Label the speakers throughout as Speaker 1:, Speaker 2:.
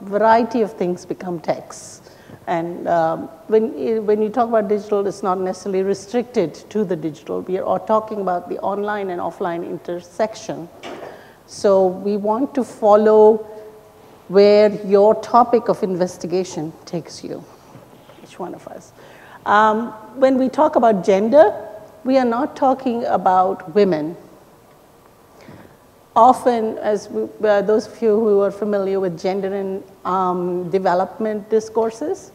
Speaker 1: variety of things become texts. And when you talk about digital, it's not necessarily restricted to the digital. We are talking about the online and offline intersection. So we want to follow where your topic of investigation takes you, each one of us. When we talk about gender, we are not talking about women. Often, as those of you who are familiar with gender and development discourses,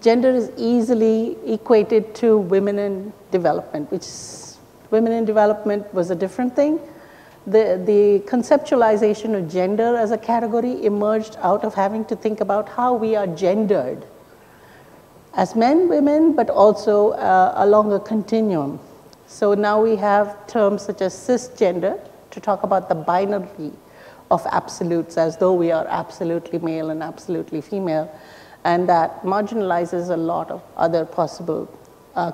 Speaker 1: gender is easily equated to women in development, which women in development was a different thing. The conceptualization of gender as a category emerged out of having to think about how we are gendered as men, women, but also along a continuum. So now we have terms such as cisgender to talk about the binary of absolutes, as though we are absolutely male and absolutely female, and that marginalizes a lot of other possible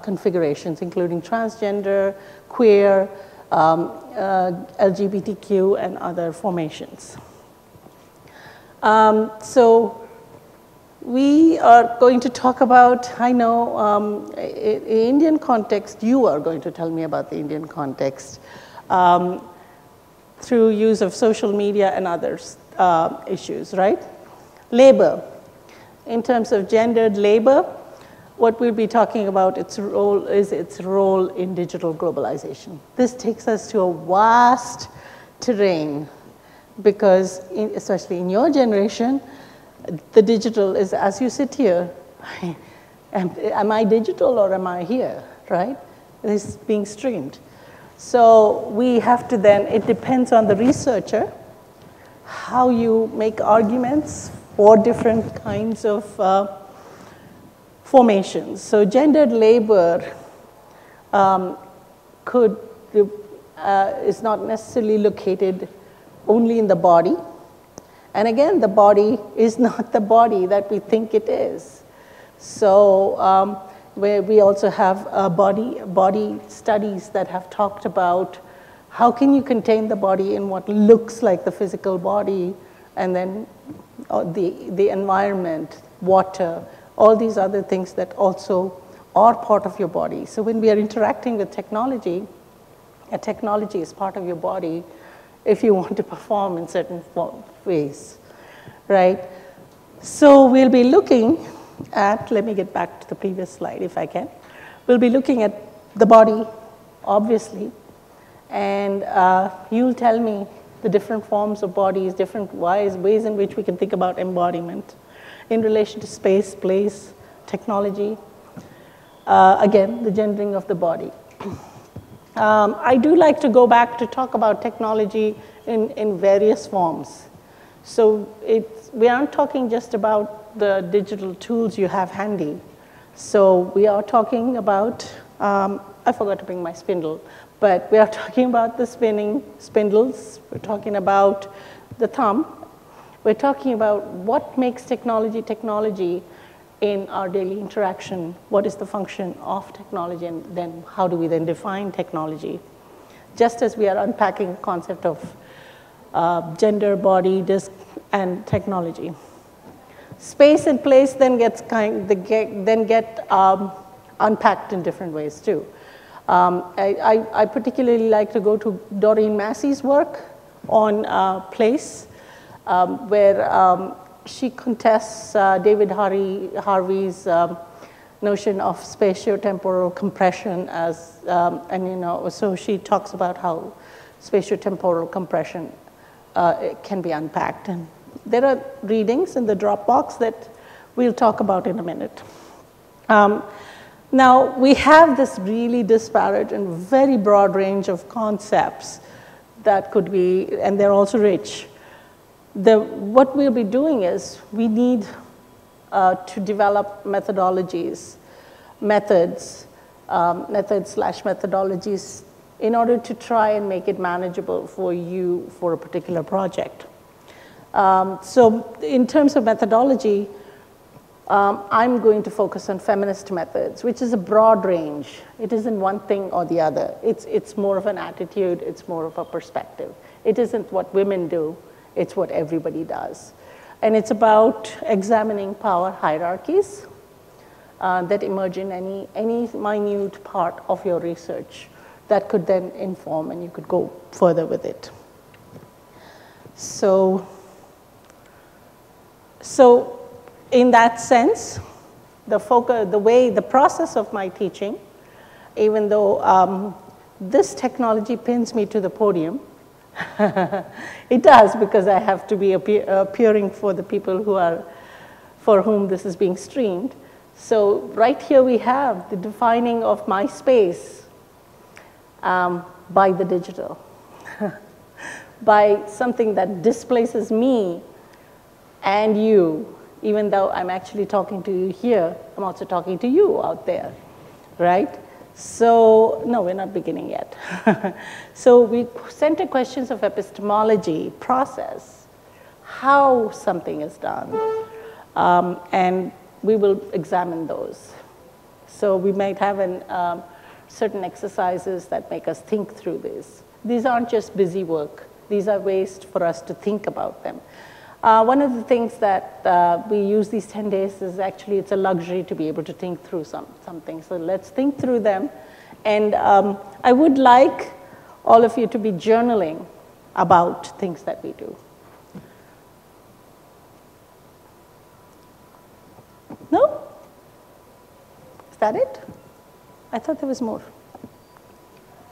Speaker 1: configurations, including transgender, queer, LGBTQ, and other formations. So we are going to talk about, I know, in Indian context, you are going to tell me about the Indian context through use of social media and other issues, right? Labor. In terms of gendered labor, what we'll be talking about its role is its role in digital globalization. This takes us to a vast terrain because, especially in your generation, the digital is, as you sit here, am I digital or am I here, right? This is being streamed. So we have to then, it depends on the researcher, how you make arguments for different kinds of formations. So gendered labor is not necessarily located only in the body. And again, the body is not the body that we think it is. So where we also have body studies that have talked about how can you contain the body in what looks like the physical body, and then the environment, water, all these other things that also are part of your body. So when we are interacting with technology, a technology is part of your body if you want to perform in certain ways, right? So we'll be looking at, let me get back to the previous slide if I can. We'll be looking at the body, obviously, and you'll tell me the different forms of bodies, different ways in which we can think about embodiment in relation to space, place, technology. Again, the gendering of the body. I do like to go back to talk about technology in various forms. So we aren't talking just about the digital tools you have handy. So we are talking about, I forgot to bring my spindle, but we are talking about the spinning spindles. We're talking about the thumb. We're talking about what makes technology in our daily interaction. What is the function of technology, and then how do we then define technology? Just as we are unpacking the concept of gender, body, disc, and technology. Space and place then get unpacked in different ways too. I particularly like to go to Doreen Massey's work on place, where she contests David Harvey's notion of spatiotemporal compression as, and so she talks about how spatiotemporal compression can be unpacked. And there are readings in the Dropbox that we'll talk about in a minute. Now, we have this really disparate and very broad range of concepts that could be, and they're also rich. What we'll be doing is we need to develop methodologies, methods/methodologies in order to try and make it manageable for you for a particular project. So in terms of methodology, I'm going to focus on feminist methods, which is a broad range. It isn't one thing or the other. It's more of an attitude. It's more of a perspective. It isn't what women do. It's what everybody does. And it's about examining power hierarchies that emerge in any minute part of your research that could then inform, and you could go further with it. So in that sense, the process of my teaching, even though this technology pins me to the podium, it does, because I have to be appearing for the people for whom this is being streamed. So right here we have the defining of my space by the digital, by something that displaces me and you. Even though I'm actually talking to you here, I'm also talking to you out there, right? So, no, we're not beginning yet. So we center questions of epistemology, process, how something is done, and we will examine those. So we might have certain exercises that make us think through this. These aren't just busy work. These are ways for us to think about them. One of the things that we use these 10 days is actually it's a luxury to be able to think through something. So let's think through them. And I would like all of you to be journaling about things that we do. No? Is that it? I thought there was more.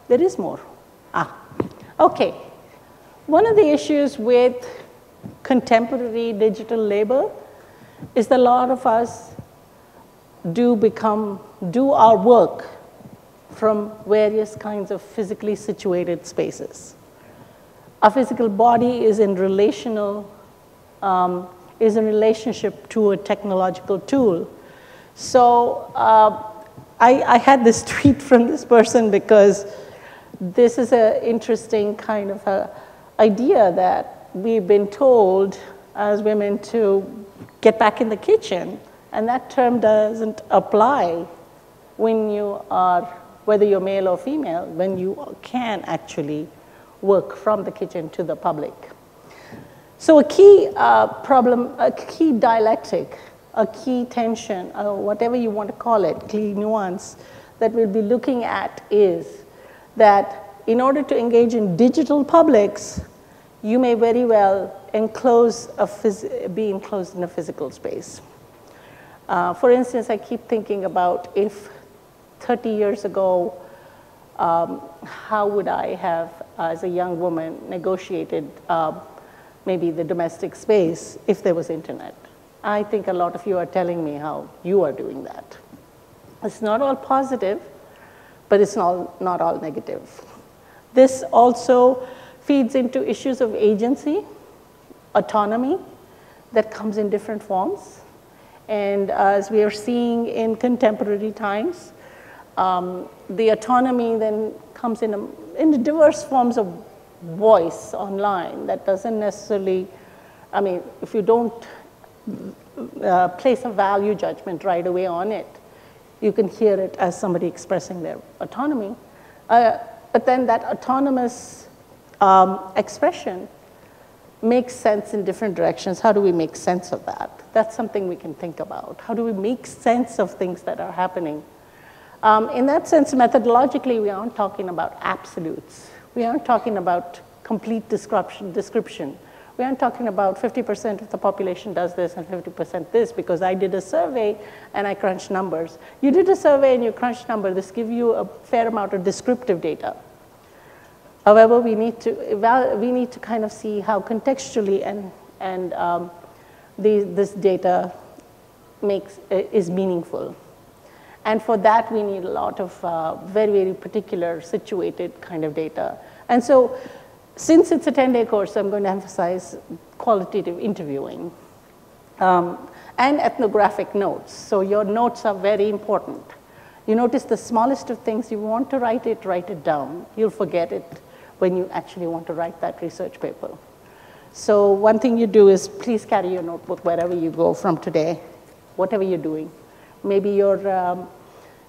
Speaker 1: There is more. Okay. One of the issues with contemporary digital labor is that a lot of us do our work from various kinds of physically situated spaces. Our physical body is in relationship to a technological tool. So I had this tweet from this person because this is an interesting kind of idea that we've been told as women to get back in the kitchen, and that term doesn't apply when you are, whether you're male or female, when you can actually work from the kitchen to the public. So a key problem, a key dialectic, a key tension, whatever you want to call it, key nuance that we'll be looking at is that in order to engage in digital publics, you may very well be enclosed in a physical space. For instance, I keep thinking about if 30 years ago, how would I have, as a young woman, negotiated maybe the domestic space if there was internet? I think a lot of you are telling me how you are doing that. It's not all positive, but it's not all negative. This also feeds into issues of agency, autonomy, that comes in different forms. And as we are seeing in contemporary times, the autonomy then comes in diverse forms of voice online that doesn't necessarily, I mean, if you don't place a value judgment right away on it, you can hear it as somebody expressing their autonomy. But then that autonomous expression makes sense in different directions. How do we make sense of that? That's something we can think about. How do we make sense of things that are happening? In that sense, methodologically, we aren't talking about absolutes. We aren't talking about complete description. We aren't talking about 50% of the population does this and 50% this, because I did a survey and I crunched numbers. You did a survey and you crunched numbers. This gives you a fair amount of descriptive data. However, we need to kind of see how contextually and this data is meaningful. And for that, we need a lot of very, very particular situated kind of data. And so since it's a 10-day course, I'm going to emphasize qualitative interviewing and ethnographic notes. So your notes are very important. You notice the smallest of things, you want to write it down. You'll forget it when you actually want to write that research paper. So one thing you do is please carry your notebook wherever you go from today, whatever you're doing. Maybe you're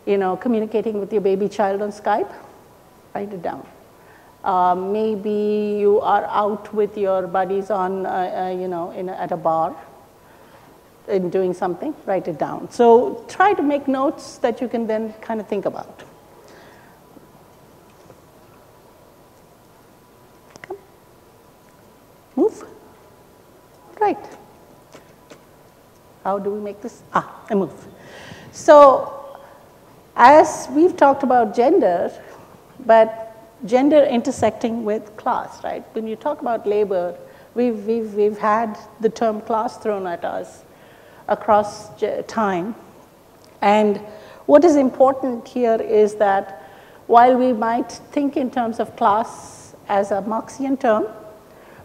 Speaker 1: communicating with your baby child on Skype, write it down. Maybe you are out with your buddies on, at a bar. in doing something, write it down. So try to make notes that you can then kind of think about. Come. Move. Right. How do we make this? I move. So as we've talked about gender, but gender intersecting with class, right? When you talk about labor, we've had the term class thrown at us across time. And what is important here is that while we might think in terms of class as a Marxian term,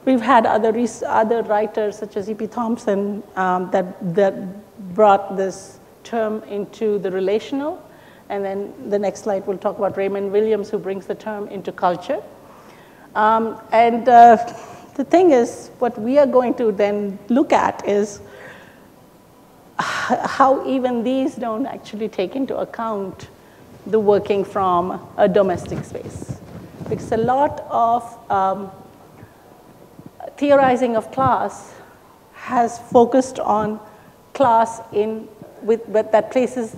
Speaker 1: we've had other writers such as E.P. Thompson that brought this term into the relational. And then the next slide we'll talk about Raymond Williams, who brings the term into culture. The thing is, what we are going to then look at is how even these don't actually take into account the working from a domestic space. Because a lot of theorizing of class has focused on class that places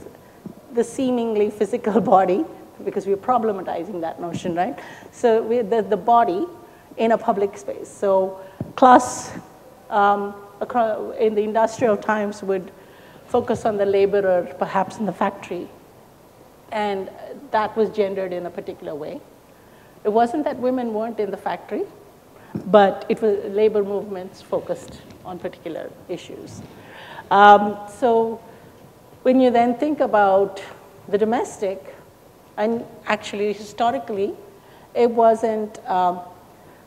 Speaker 1: the seemingly physical body, because we're problematizing that notion, right? So the body in a public space. So class in the industrial times would focus on the laborer, perhaps in the factory, and that was gendered in a particular way. It wasn't that women weren't in the factory, but it was labor movements focused on particular issues. So when you then think about the domestic, and actually historically, it wasn't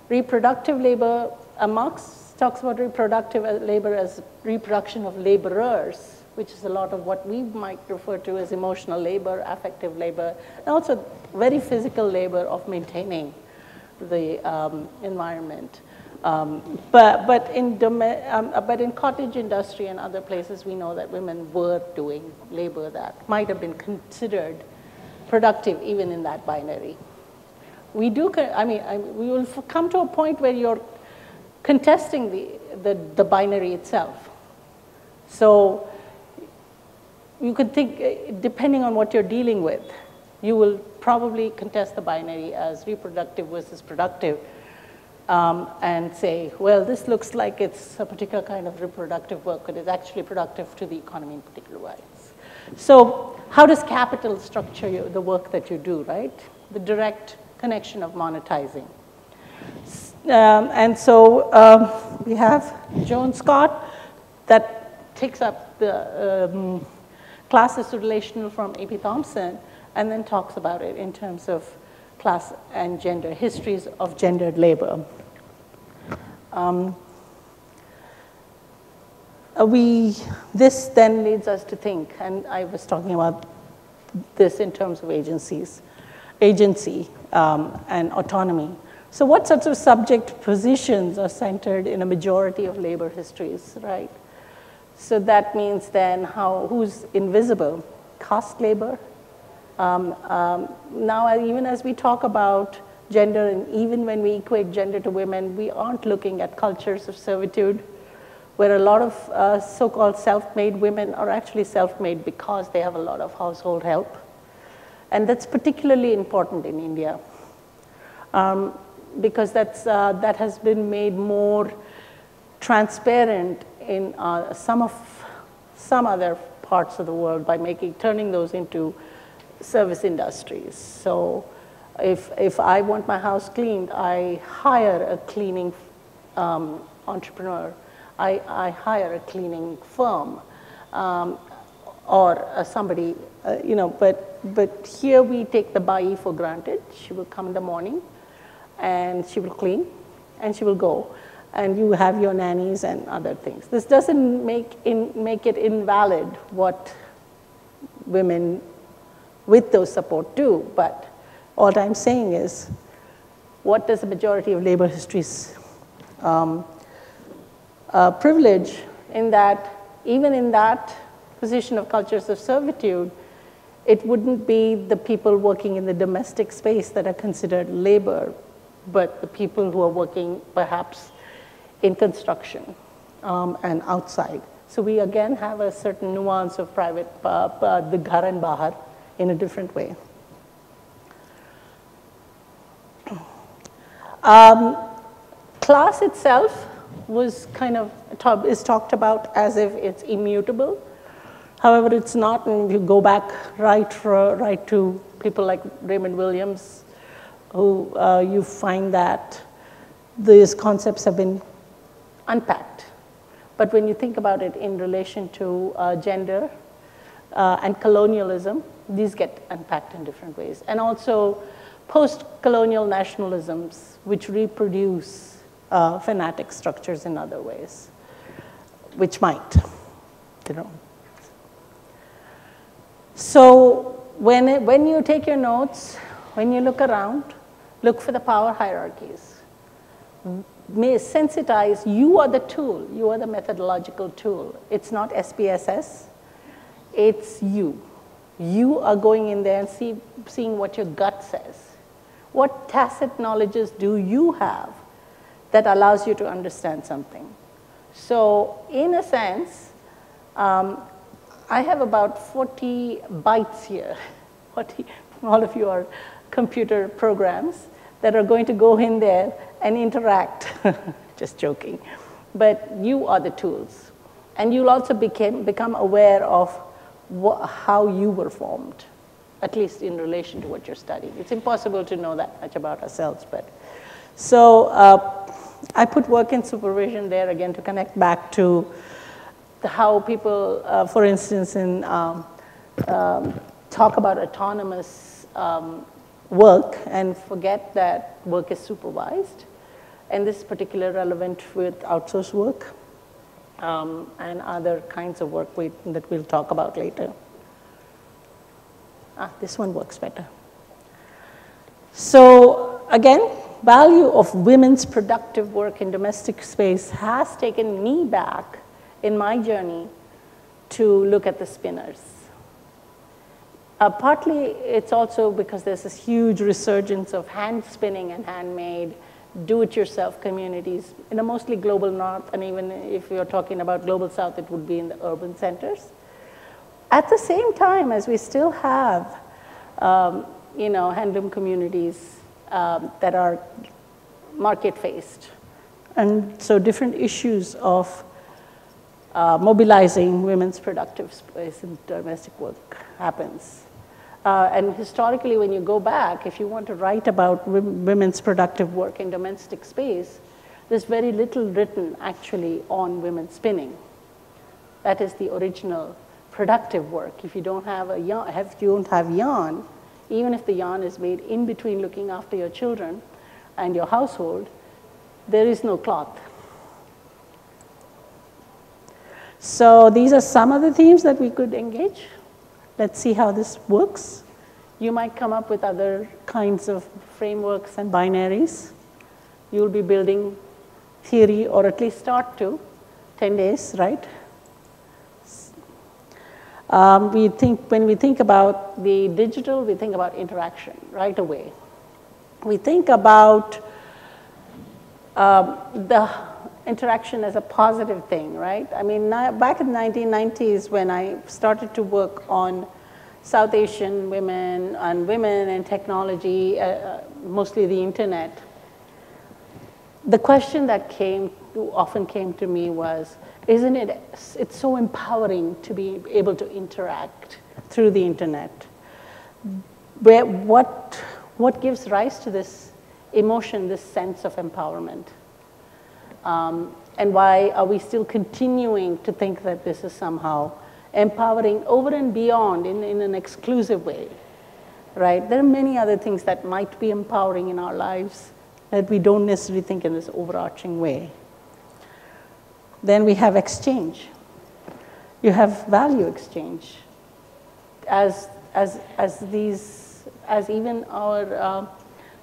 Speaker 1: reproductive labor. Marx talks about reproductive labor as reproduction of laborers, which is a lot of what we might refer to as emotional labor, affective labor, and also very physical labor of maintaining the environment. But in cottage industry and other places, we know that women were doing labor that might have been considered productive even in that binary. We do, we will come to a point where you're contesting the binary itself. So you could think, depending on what you're dealing with, you will probably contest the binary as reproductive versus productive, and say, well, this looks like it's a particular kind of reproductive work, but it's actually productive to the economy in particular ways. So how does capital structure the work that you do, right? The direct connection of monetizing. And so we have Joan Scott that takes up the class as relational from A.P. Thompson, and then talks about it in terms of class and gender, histories of gendered labor. This then leads us to think, and I was talking about this in terms of agency and autonomy. So what sorts of subject positions are centered in a majority of labor histories, right? So that means then who's invisible? Caste labor. Now, even as we talk about gender, and even when we equate gender to women, we aren't looking at cultures of servitude, where a lot of so-called self-made women are actually self-made because they have a lot of household help. And that's particularly important in India, because that has been made more transparent in some other parts of the world by turning those into service industries. So if I want my house cleaned, I hire a cleaning entrepreneur. I hire a cleaning firm, or somebody, but here we take the bai for granted. She will come in the morning, and she will clean, and she will go. And you have your nannies and other things. This doesn't make it invalid what women with those support do, but all I'm saying is, what does the majority of labor histories privilege, in that even in that position of cultures of servitude, it wouldn't be the people working in the domestic space that are considered labor, but the people who are working perhaps in construction and outside. So we again have a certain nuance of private, the ghar and bahar in a different way. Class itself was kind of is talked about as if it's immutable. However, it's not, and if you go back right to people like Raymond Williams, who you find that these concepts have been unpacked. But when you think about it in relation to gender and colonialism, these get unpacked in different ways. And also post-colonial nationalisms, which reproduce fanatic structures in other ways, which might, you know. So when you take your notes, when you look around, look for the power hierarchies. May sensitize, you are the tool, you are the methodological tool. It's not SPSS, it's you. You are going in there and seeing what your gut says. What tacit knowledges do you have that allows you to understand something? So in a sense, I have about 40 bytes here. All of you are computer programs that are going to go in there and interact. Just joking. But you are the tools. And you'll also become aware of how you were formed, at least in relation to what you're studying. It's impossible to know that much about ourselves. But so I put work and supervision there again to connect back to how people, for instance, talk about autonomous work and forget that work is supervised. And this is particularly relevant with outsourced work and other kinds of work that we'll talk about later. This one works better. So again, value of women's productive work in domestic space has taken me back in my journey to look at the spinners. Partly it's also because there's this huge resurgence of hand spinning and handmade, do-it-yourself communities in a mostly global north, and even if you're talking about global south, it would be in the urban centers. At the same time as we still have handloom communities that are market-faced. And so different issues of mobilizing women's productive space in domestic work happens. And historically, when you go back, if you want to write about women's productive work in domestic space, there's very little written actually on women spinning. That is the original productive work. If you don't have yarn, even if the yarn is made in between looking after your children and your household, there is no cloth. So these are some of the themes that we could engage. Let's see how this works. You might come up with other kinds of frameworks and binaries. You'll be building theory, or at least start to, 10 days, right? When we think about the digital, we think about interaction right away. We think about the interaction as a positive thing, right? I mean, back in the 1990s when I started to work on South Asian women and technology, mostly the internet, the question that often came to me was, isn't it's so empowering to be able to interact through the internet? What gives rise to this emotion, this sense of empowerment? And why are we still continuing to think that this is somehow empowering over and beyond in an exclusive way, right? There are many other things that might be empowering in our lives that we don't necessarily think in this overarching way. Then we have exchange. You have value exchange. As even our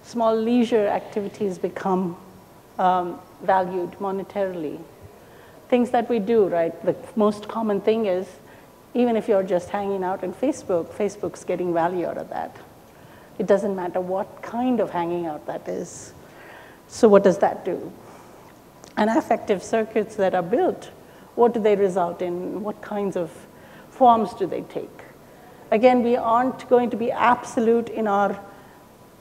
Speaker 1: small leisure activities become valued monetarily. Things that we do, right? The most common thing is, even if you're just hanging out on Facebook, Facebook's getting value out of that. It doesn't matter what kind of hanging out that is. So what does that do? And affective circuits that are built What do they result in? What kinds of forms do they take? Again, we aren't going to be absolute in our,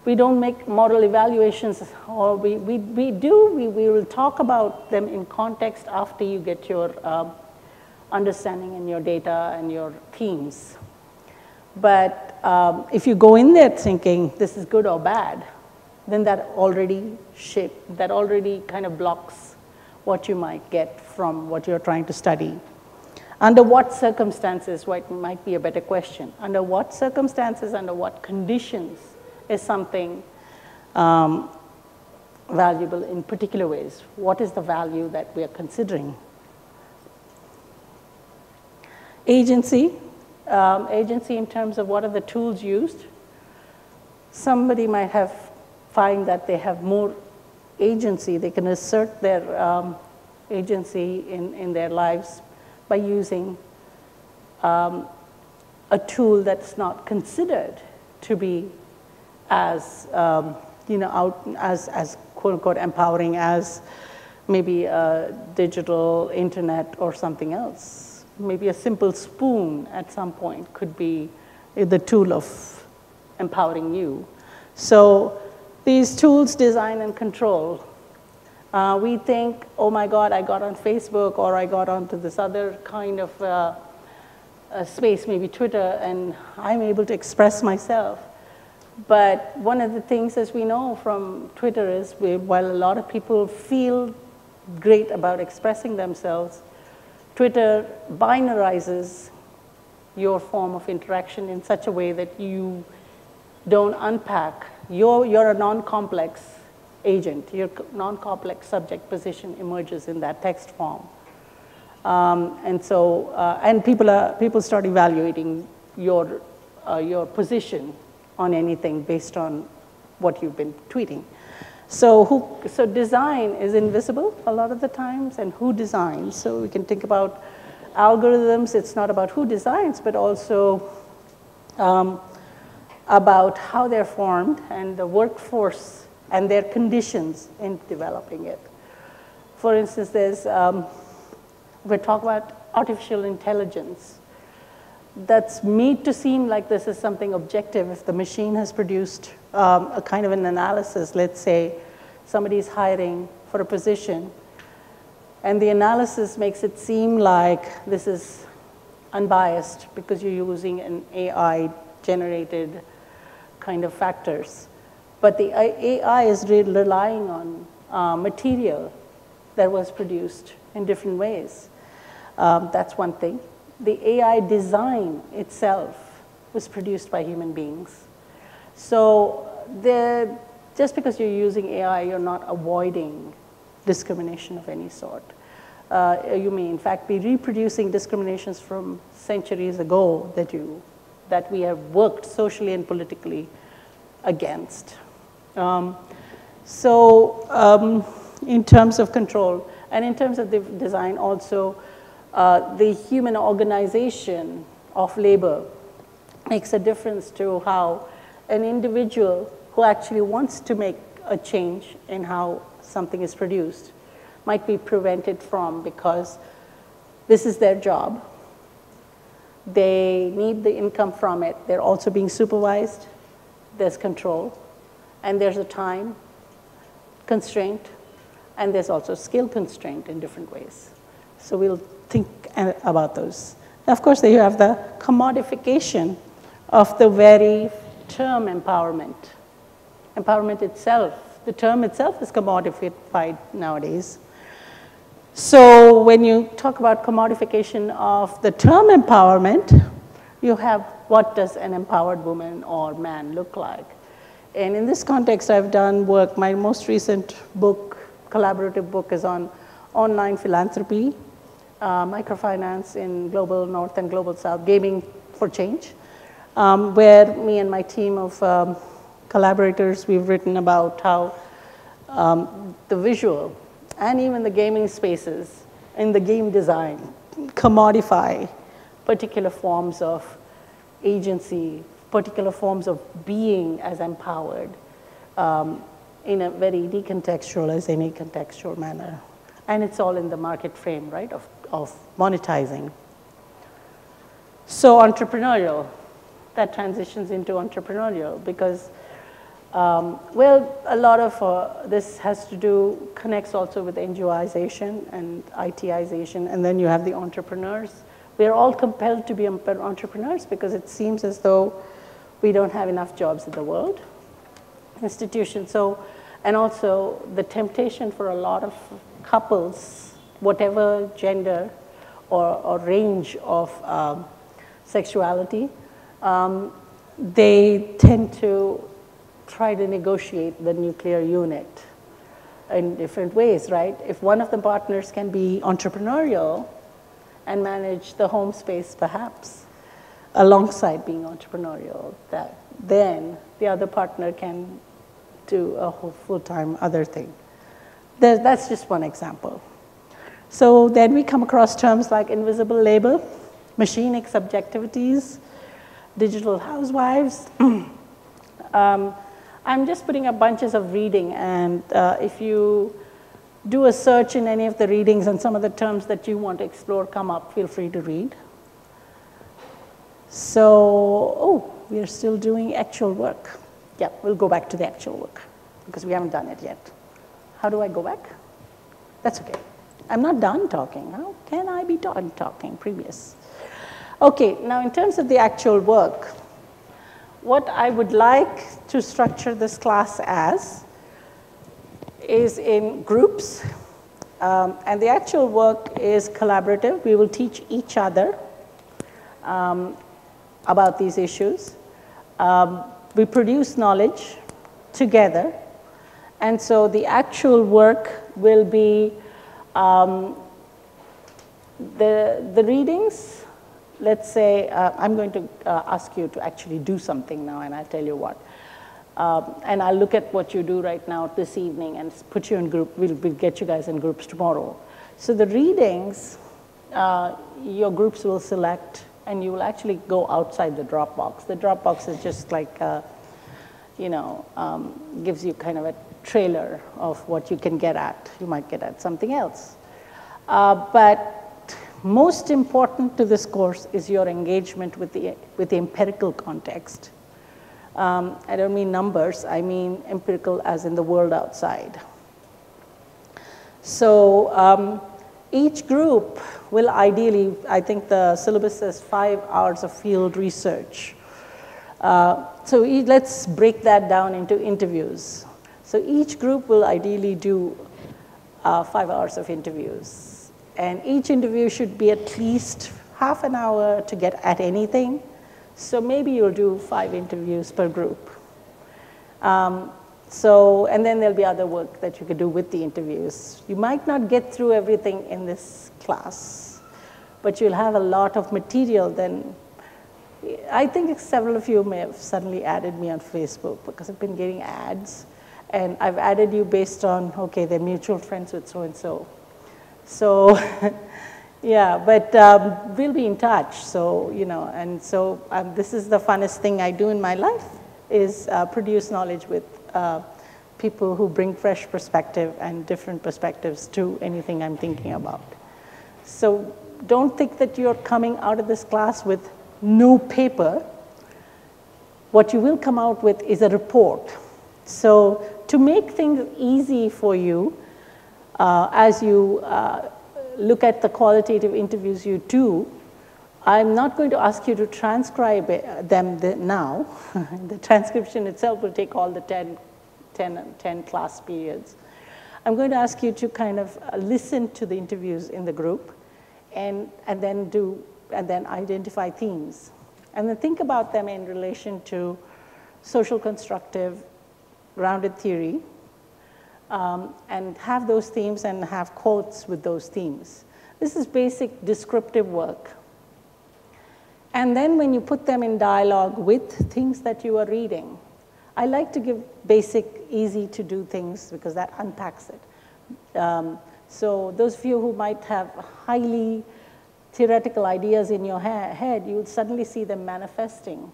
Speaker 1: we don't make moral evaluations, or we will talk about them in context after you get your understanding and your data and your themes. But if you go in there thinking this is good or bad, then that already kind of blocks what you might get from what you're trying to study. Under what circumstances, what might be a better question. Under what circumstances, under what conditions is something valuable in particular ways? What is the value that we are considering? Agency. Agency in terms of what are the tools used. Somebody might find that they have more agency. They can assert their agency in their lives by using a tool that's not considered to be as as quote unquote empowering as maybe a digital internet or something else. Maybe a simple spoon at some point could be the tool of empowering you. So these tools, design and control. We think, oh my God, I got on Facebook or I got onto this other kind of a space, maybe Twitter, and I'm able to express myself. But one of the things, as we know from Twitter, is while a lot of people feel great about expressing themselves, Twitter binarizes your form of interaction in such a way that you don't unpack. You're a non-complex agent. Your non-complex subject position emerges in that text form. And so, and people start evaluating your position on anything based on what you've been tweeting. So design is invisible a lot of the times, and who designs. So we can think about algorithms. It's not about who designs, but also about how they're formed and the workforce and their conditions in developing it. For instance, we talk about artificial intelligence. That's made to seem like this is something objective. If the machine has produced a kind of an analysis, let's say somebody's hiring for a position, and the analysis makes it seem like this is unbiased because you're using an AI-generated kind of factors. But the AI is relying on material that was produced in different ways. That's one thing. The AI design itself was produced by human beings. So just because you're using AI, you're not avoiding discrimination of any sort. You may, in fact, be reproducing discriminations from centuries ago that we have worked socially and politically against. In terms of control, and in terms of the design also, the human organization of labor makes a difference to how an individual who actually wants to make a change in how something is produced might be prevented from, because this is their job. They need the income from it. They're also being supervised. There's control. And there's a time constraint. And there's also skill constraint in different ways. So we'll think about those. Of course, there you have the commodification of the very term empowerment. Empowerment itself, the term itself is commodified nowadays. So when you talk about commodification of the term empowerment, you have what does an empowered woman or man look like? And in this context, I've done work. My most recent book, collaborative book, is on online philanthropy, microfinance in global North and global South, gaming for change, where me and my team of collaborators, we've written about how the visual and even the gaming spaces in the game design commodify particular forms of agency, particular forms of being as empowered in a very decontextual as any contextual manner. And it's all in the market frame, right, of monetizing. So entrepreneurial, that transitions into entrepreneurial because, well, a lot of this has to do, connects also with NGOization and ITization, and then you have the entrepreneurs. We are all compelled to be entrepreneurs because it seems as though we don't have enough jobs in the world. Institutions, so, and also the temptation for a lot of couples, whatever gender or range of sexuality, they tend to try to negotiate the nuclear unit in different ways, right? If one of the partners can be entrepreneurial and manage the home space perhaps alongside being entrepreneurial, then the other partner can do a whole full-time other thing. That's just one example. So then we come across terms like invisible labor, machinic subjectivities, digital housewives. I'm just putting up bunches of reading, and if you do a search in any of the readings and some of the terms that you want to explore come up, feel free to read. So, we are still doing actual work. Yeah, we'll go back to the actual work because we haven't done it yet. How do I go back? That's okay. I'm not done talking. How can I be done talking previous? Okay, now in terms of the actual work, what I would like to structure this class as is in groups, and the actual work is collaborative. We will teach each other about these issues. We produce knowledge together, and so the actual work will be the readings. Let's say I'm going to ask you to actually do something now, and I'll tell you what. And I'll look at what you do right now this evening and put you in group. We'll get you guys in groups tomorrow. So the readings, your groups will select, and you will actually go outside the Dropbox. The Dropbox is just like, gives you kind of a trailer of what you can get at. You might get at something else. But most important to this course is your engagement with the empirical context. I don't mean numbers, I mean empirical as in the world outside. So each group will ideally, I think the syllabus says 5 hours of field research. So let's break that down into interviews. So each group will ideally do 5 hours of interviews. And each interview should be at least half an hour to get at anything. So maybe you'll do 5 interviews per group. And then there'll be other work that you could do with the interviews. You might not get through everything in this class, but you'll have a lot of material then. I think several of you may have suddenly added me on Facebook because I've been getting ads. And I've added you based on, okay, they're mutual friends with so-and-so. So, yeah, but we'll be in touch. So, and so this is the funnest thing I do in my life is produce knowledge with people who bring fresh perspective and different perspectives to anything I'm thinking about. So don't think that you're coming out of this class with no paper. What you will come out with is a report. So to make things easy for you, as you look at the qualitative interviews you do, I'm not going to ask you to transcribe them now. The transcription itself will take all the 10 class periods. I'm going to ask you to kind of listen to the interviews in the group and then identify themes. And then think about them in relation to social constructive, grounded theory, and have those themes and have quotes with those themes. This is basic descriptive work. And then when you put them in dialogue with things that you are reading, I like to give basic, easy to do things because that unpacks it. So those of you who might have highly theoretical ideas in your head, you'll suddenly see them manifesting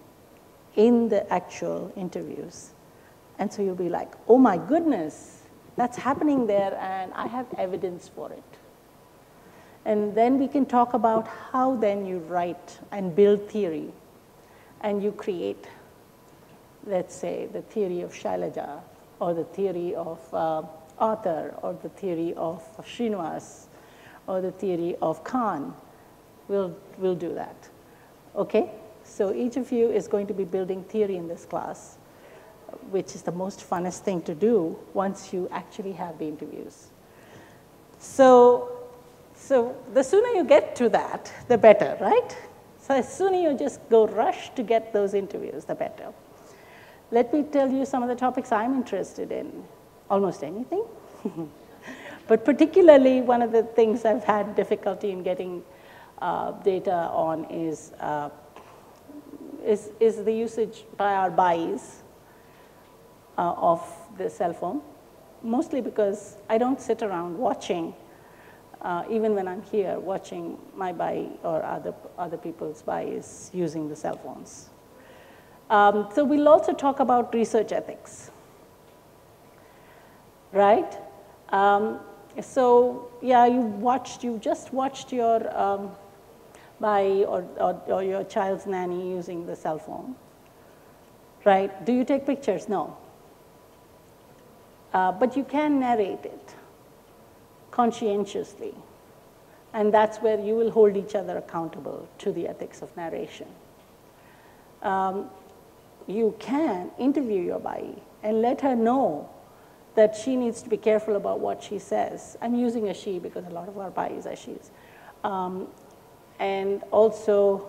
Speaker 1: in the actual interviews. And so you'll be like, oh my goodness, that's happening there and I have evidence for it. And then we can talk about how then you write and build theory, and you create, let's say, the theory of Shailaja, or the theory of Arthur, or the theory of Srinivas, or the theory of Khan. We'll do that, okay? So each of you is going to be building theory in this class, which is the most funnest thing to do once you actually have the interviews. So the sooner you get to that, the better, right? So the sooner you just go rush to get those interviews, the better. Let me tell you some of the topics I'm interested in, almost anything. But particularly one of the things I've had difficulty in getting data on is the usage by our bais of the cell phone, mostly because I don't sit around watching, even when I'm here, watching my bai or other people's bais using the cell phones. So we'll also talk about research ethics, right? So yeah, you just watched your bai or your child's nanny using the cell phone, right? Do you take pictures? No. But you can narrate it conscientiously, and that's where you will hold each other accountable to the ethics of narration. You can interview your bai and let her know that she needs to be careful about what she says. I'm using a she because a lot of our bais are she's. And also,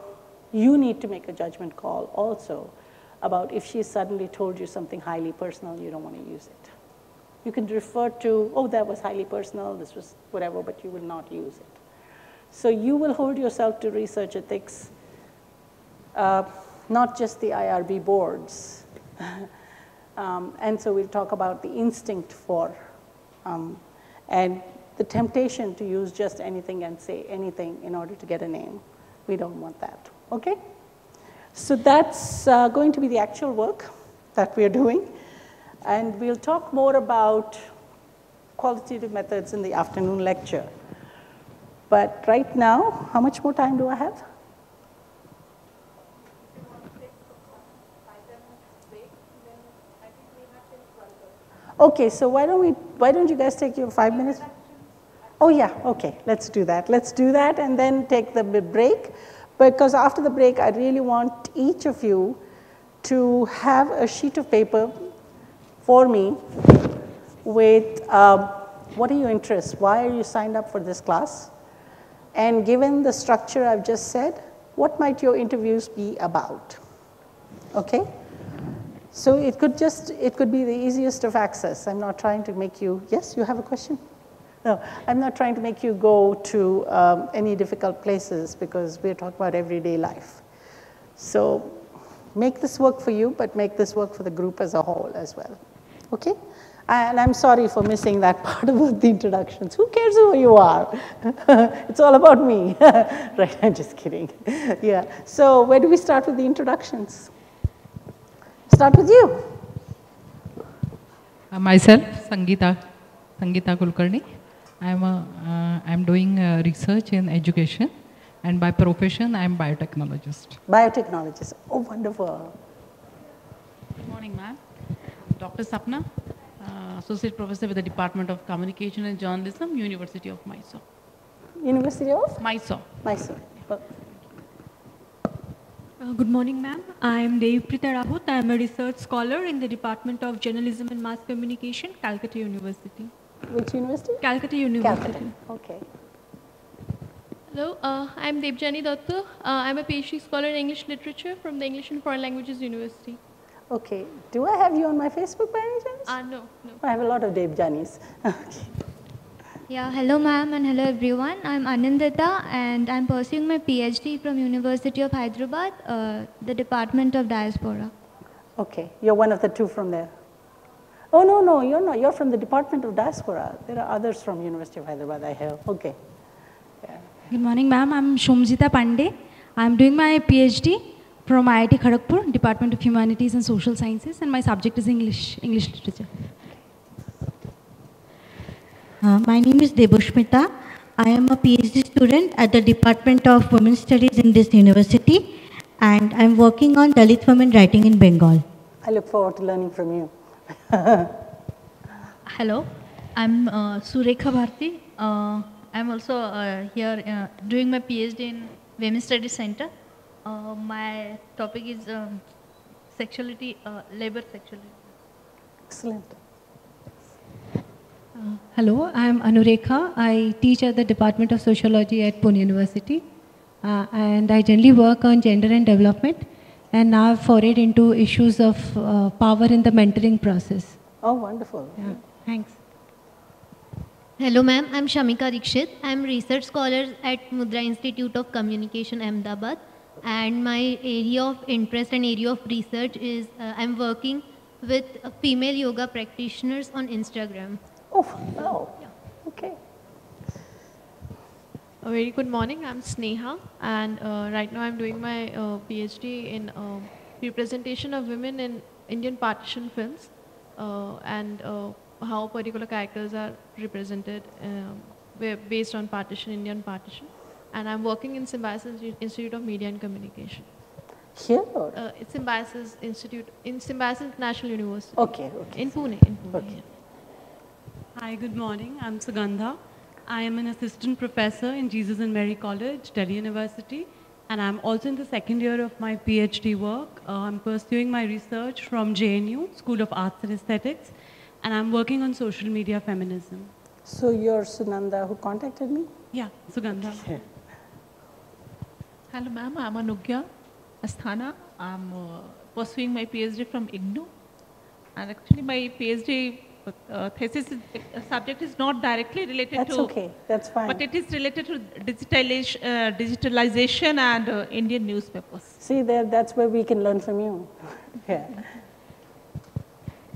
Speaker 1: you need to make a judgment call also about if she suddenly told you something highly personal, you don't want to use it. You can refer to, oh, that was highly personal, this was whatever, but you will not use it. So you will hold yourself to research ethics, not just the IRB boards. And so we'll talk about the instinct for, and the temptation to use just anything and say anything in order to get a name. We don't want that, okay? So that's going to be the actual work that we are doing. And we'll talk more about qualitative methods in the afternoon lecture. But right now, how much more time do I have? Okay, so why don't you guys take your 5 minutes? Oh yeah, okay, let's do that. Let's do that and then take the break, because after the break, I really want each of you to have a sheet of paper for me with what are your interests? Why are you signed up for this class? And given the structure I've just said, what might your interviews be about? Okay? So it could be the easiest of access. I'm not trying to make you, yes, you have a question? No, I'm not trying to make you go to any difficult places because we're talking about everyday life. So make this work for you, but make this work for the group as a whole as well. Okay? And I'm sorry for missing that part about the introductions. Who cares who you are? It's all about me. Right, I'm just kidding. Yeah, so where do we start with the introductions? Start with you.
Speaker 2: Myself, Sangeeta Kulkarni. I'm doing research in education, and by profession, I'm biotechnologist.
Speaker 1: Biotechnologist. Oh, wonderful.
Speaker 3: Good morning, ma'am. Dr. Sapna, Associate Professor with the Department of Communication and Journalism, University of Mysore.
Speaker 1: University of?
Speaker 3: Mysore.
Speaker 1: Mysore.
Speaker 4: Good morning, ma'am. I am Devprita Rahut. I am a research scholar in the Department of Journalism and Mass Communication, Calcutta University.
Speaker 1: Which university?
Speaker 4: Calcutta University.
Speaker 1: Calcutta. Okay.
Speaker 5: Hello, I'm Debjani Datta. I'm a PhD scholar in English literature from the English and Foreign Languages University.
Speaker 1: Okay. Do I have you on my Facebook by any chance?
Speaker 5: No.
Speaker 1: I have a lot of Debjanis. Okay.
Speaker 6: Yeah, hello ma'am and hello everyone. I'm Anandita and I'm pursuing my PhD from University of Hyderabad, the Department of Diaspora.
Speaker 1: Okay, you're one of the two from there. Oh, no, you're not. You're from the Department of Diaspora. There are others from University of Hyderabad, I hear. Okay. Yeah.
Speaker 4: Good morning, ma'am. I'm Shomjita Pandey. I'm doing my PhD from IIT Kharagpur, Department of Humanities and Social Sciences, and my subject is English literature.
Speaker 7: My name is Deboshmita. I am a PhD student at the Department of Women's Studies in this university, and I'm working on Dalit women writing in Bengal.
Speaker 1: I look forward to learning from you.
Speaker 8: Hello, I'm Surekha Bharti. I'm also here doing my PhD in Women's Studies Center. My topic is sexuality, labor sexuality.
Speaker 1: Excellent.
Speaker 9: Hello, I'm Anurekha. I teach at the Department of Sociology at Pune University. And I generally work on gender and development. And now I've forayed into issues of power in the mentoring process.
Speaker 1: Oh, wonderful.
Speaker 9: Yeah, thanks.
Speaker 10: Hello, ma'am. I'm Shamika Dikshit. I'm research scholar at Mudra Institute of Communication, Ahmedabad. And my area of interest and area of research is I'm working with female yoga practitioners on Instagram.
Speaker 1: Oh, wow. Yeah. Okay.
Speaker 5: A very good morning. I'm Sneha, and right now I'm doing my PhD in representation of women in Indian partition films and how particular characters are represented based on partition, Indian partition. And I'm working in Symbiosis Institute of Media and Communication.
Speaker 1: Here?
Speaker 5: It's Symbiosis Institute, in Symbiosis International University.
Speaker 1: Okay, okay.
Speaker 5: In Pune.
Speaker 1: Okay.
Speaker 11: Hi, good morning. I'm Sugandha. I am an assistant professor in Jesus and Mary College, Delhi University, and I'm also in the second year of my PhD work. I'm pursuing my research from JNU, School of Arts and Aesthetics, and I'm working on social media feminism.
Speaker 1: So you're Sunanda who contacted me?
Speaker 11: Yeah, Sugandha.
Speaker 1: Okay.
Speaker 12: Hello, ma'am. I'm Anugya Asthana. I'm pursuing my PhD from IGNOU, and actually my PhD thesis subject is not directly related
Speaker 1: That's
Speaker 12: to.
Speaker 1: okay. That's fine.
Speaker 12: But it is related to digitalization and Indian newspapers.
Speaker 1: See, that's where we can learn from you. Yeah.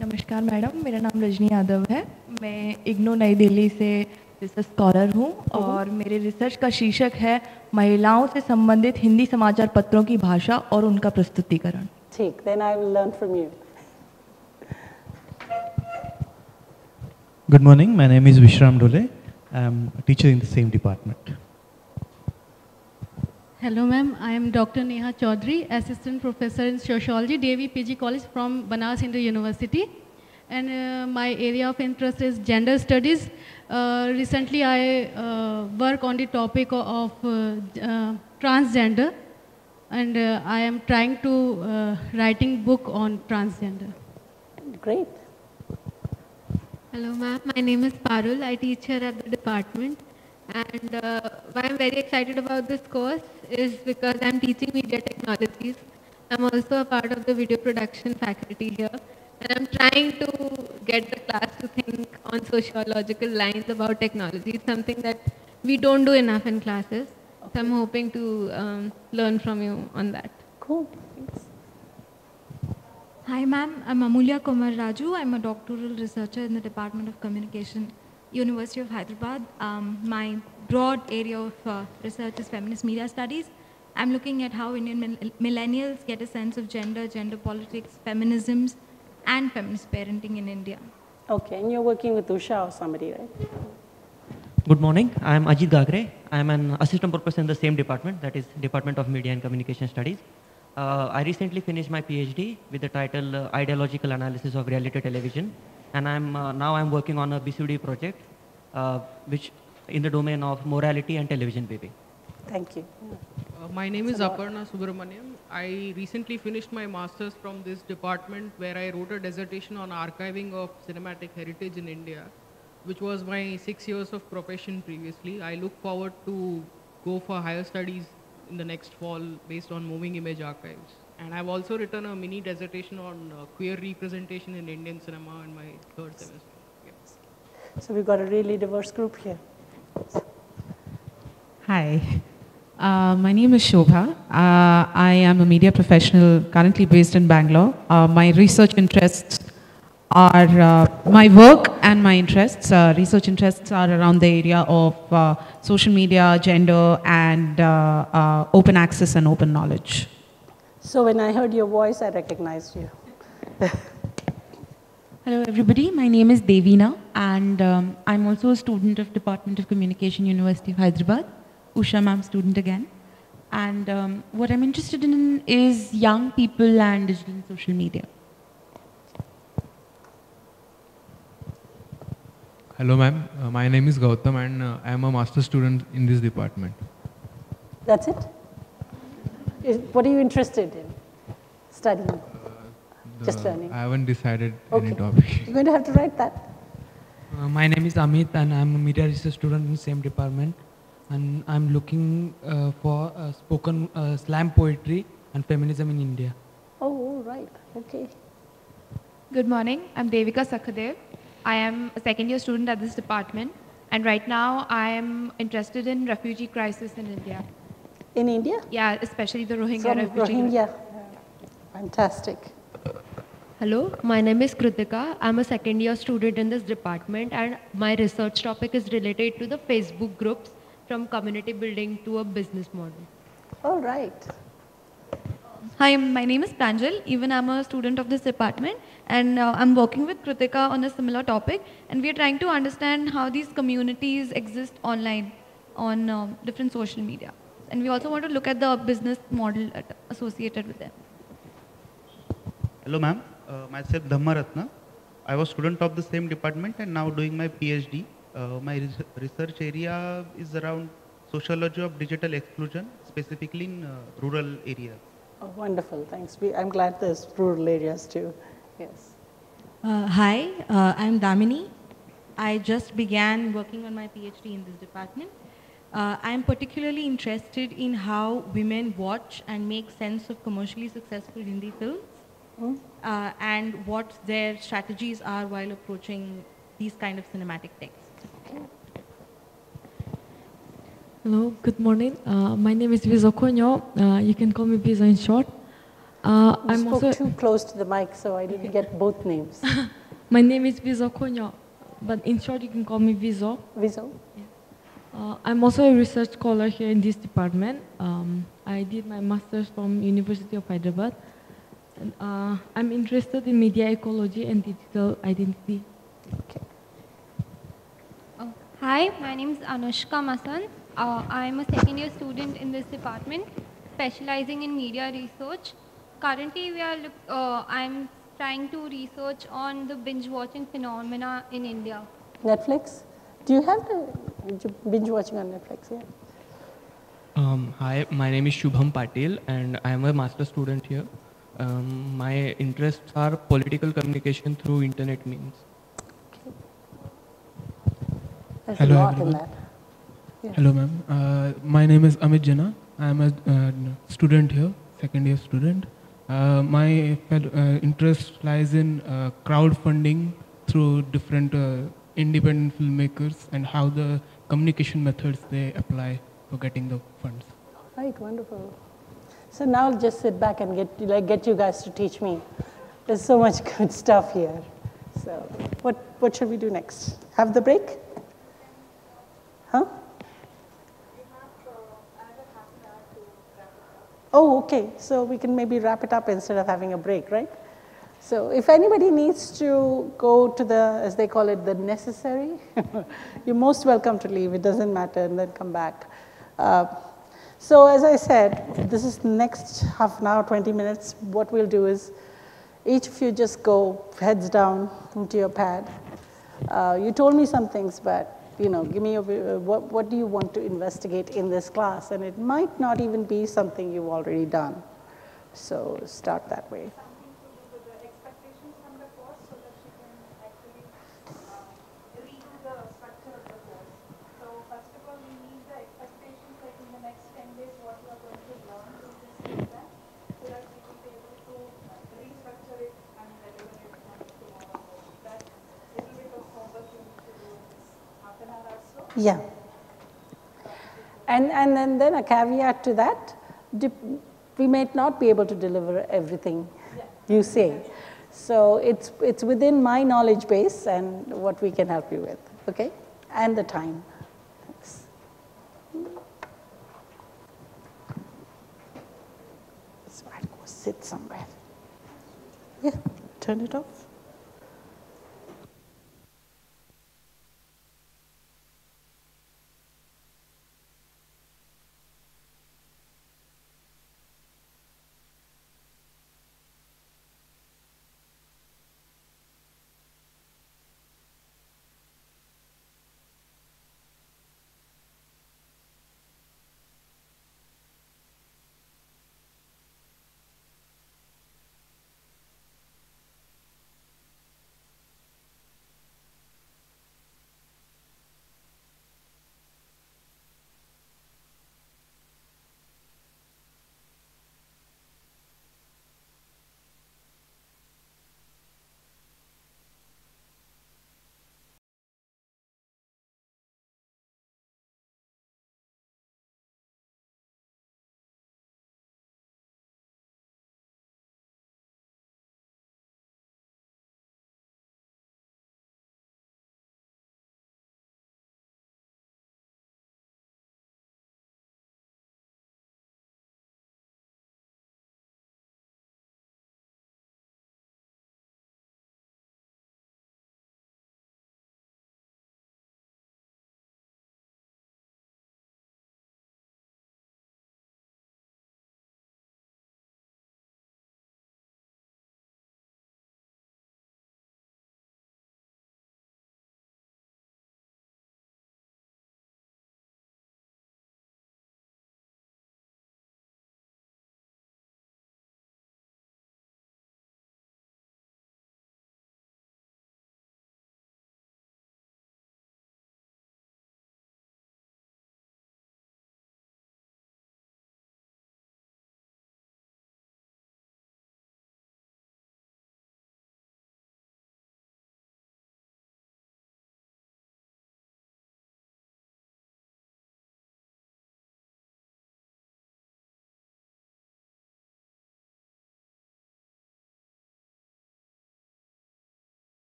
Speaker 13: नमस्कार madam, मेरा नाम रजनी यादव है. मैं इग्नू नई दिल्ली से research scholar हूँ और मेरे रिसर्च का शीर्षक है महिलाओं से संबंधित हिंदी समाचार पत्रों की भाषा और उनका प्रस्तुतिकरण.
Speaker 1: ठीक, then I will learn from you.
Speaker 14: Good morning, my name is Vishram Dole. I'm a teacher in the same department.
Speaker 15: Hello ma'am, I am Dr. Neha Chaudhary, Assistant Professor in Sociology, DAV PG College from Banaras Hindu University. And my area of interest is gender studies. Recently I work on the topic of transgender, and I am trying to writing book on transgender.
Speaker 1: Great.
Speaker 16: Hello ma'am, my name is Parul. I teach here at the department, and why I'm very excited about this course is because I'm teaching media technologies. I'm also a part of the video production faculty here, and I'm trying to get the class to think on sociological lines about technology, something that we don't do enough in classes. Okay. So I'm hoping to learn from you on that.
Speaker 1: Cool. Thanks.
Speaker 4: Hi ma'am, I'm Amulya Kumar Raju. I'm a doctoral researcher in the Department of Communication, University of Hyderabad. My broad area of research is feminist media studies. I'm looking at how Indian millennials get a sense of gender, gender politics, feminisms, and feminist parenting in India.
Speaker 1: Okay, and you're working with Usha or somebody, right?
Speaker 17: Good morning, I'm Ajit Gagre. I'm an assistant professor in the same department, that is Department of Media and Communication Studies. I recently finished my PhD with the title Ideological Analysis of Reality Television, and now I'm working on a BCD project which in the domain of morality and television viewing.
Speaker 1: Thank you.
Speaker 18: My name is Aparna Subramaniam. I recently finished my master's from this department where I wrote a dissertation on archiving of cinematic heritage in India, which was my 6 years of profession previously. I look forward to go for higher studies in the next fall based on moving image archives. And I've also written a mini dissertation on queer representation in Indian cinema in my third semester. Yes.
Speaker 1: So we've got a really diverse group here.
Speaker 19: Hi, my name is Shobha. I am a media professional currently based in Bangalore. My research interests are, my work and my interests, research interests are around the area of social media, gender, and open access and open knowledge.
Speaker 1: So when I heard your voice, I recognized you.
Speaker 20: Hello everybody, my name is Devina. And I'm also a student of Department of Communication, University of Hyderabad. Usha ma'am, student again. And what I'm interested in is young people and digital and social media.
Speaker 21: Hello ma'am, my name is Gautam and I am a master's student in this department.
Speaker 1: That's it? What are you interested in studying? Just learning?
Speaker 21: I haven't decided
Speaker 1: Okay.
Speaker 21: any topic.
Speaker 1: You're going to have to write that.
Speaker 22: My name is Amit and I'm a media research student in the same department, and I'm looking for spoken slam poetry and feminism in India.
Speaker 1: Oh, all right. Okay.
Speaker 23: Good morning. I'm Devika Sakhadev. I am a second year student at this department, and right now I am interested in refugee crisis in India.
Speaker 1: In India?
Speaker 23: Yeah, especially the Rohingya
Speaker 1: From
Speaker 23: refugee.
Speaker 1: Rohingya. Fantastic.
Speaker 24: Hello, my name is Kritika. I'm a second year student in this department, and my research topic is related to the Facebook groups from community building to a business model.
Speaker 1: All right.
Speaker 4: Hi, my name is Pranjal. Even I'm a student of this department, and I'm working with Kritika on a similar topic, and we are trying to understand how these communities exist online on different social media. And we also want to look at the business model associated with them.
Speaker 25: Hello ma'am, myself Dhamma Ratna. I was student of the same department and now doing my PhD. My research area is around sociology of digital exclusion, specifically in rural areas.
Speaker 1: Oh, wonderful. Thanks. I'm glad there's rural areas too. Yes.
Speaker 7: Hi, I'm Damini. I just began working on my PhD in this department. I'm particularly interested in how women watch and make sense of commercially successful Hindi films, and what their strategies are while approaching these kind of cinematic texts.
Speaker 26: Hello, good morning. My name is Vizo Konyo. You can call me Vizo in short. I'm
Speaker 1: spoke
Speaker 26: also
Speaker 1: too close to the mic, so I didn't get both names.
Speaker 26: My name is Vizo Konyo, but in short you can call me Vizo.
Speaker 1: Vizo?
Speaker 26: I'm also a research scholar here in this department. I did my master's from University of Hyderabad. And, I'm interested in media ecology and digital identity.
Speaker 1: Okay.
Speaker 10: Hi, my name is Anushka Masan. I am a second year student in this department, specializing in media research. Currently, I'm trying to research on the binge watching phenomena in India.
Speaker 1: Netflix? Do you have the binge watching on Netflix? Yeah.
Speaker 22: Hi, my name is Shubham Patil and I am a master student here. My interests are political communication through internet means.
Speaker 1: There's
Speaker 27: Hello,
Speaker 1: a lot
Speaker 27: everyone.
Speaker 1: in that. Yeah.
Speaker 27: Hello, ma'am. My name is Amit Jana. I am a student here, second year student. My interest lies in crowdfunding through different independent filmmakers and how the communication methods they apply for getting the funds.
Speaker 1: Right, wonderful. So now I'll just sit back and get you guys to teach me. There's so much good stuff here. So what should we do next? Have the break? Huh? Oh, okay. So we can maybe wrap it up instead of having a break, right? So if anybody needs to go to the, as they call it, the necessary, you're most welcome to leave. It doesn't matter, and then come back. So as I said, this is the next half an hour, 20 minutes. What we'll do is each of you just go heads down into your pad. You told me some things, but give me what do you want to investigate in this class? And it might not even be something you've already done. So start that way. Yeah. And then a caveat to that, we may not be able to deliver everything you say. So it's within my knowledge base and what we can help you with, okay? And the time. Thanks. So I'll go sit somewhere. Yeah, turn it off.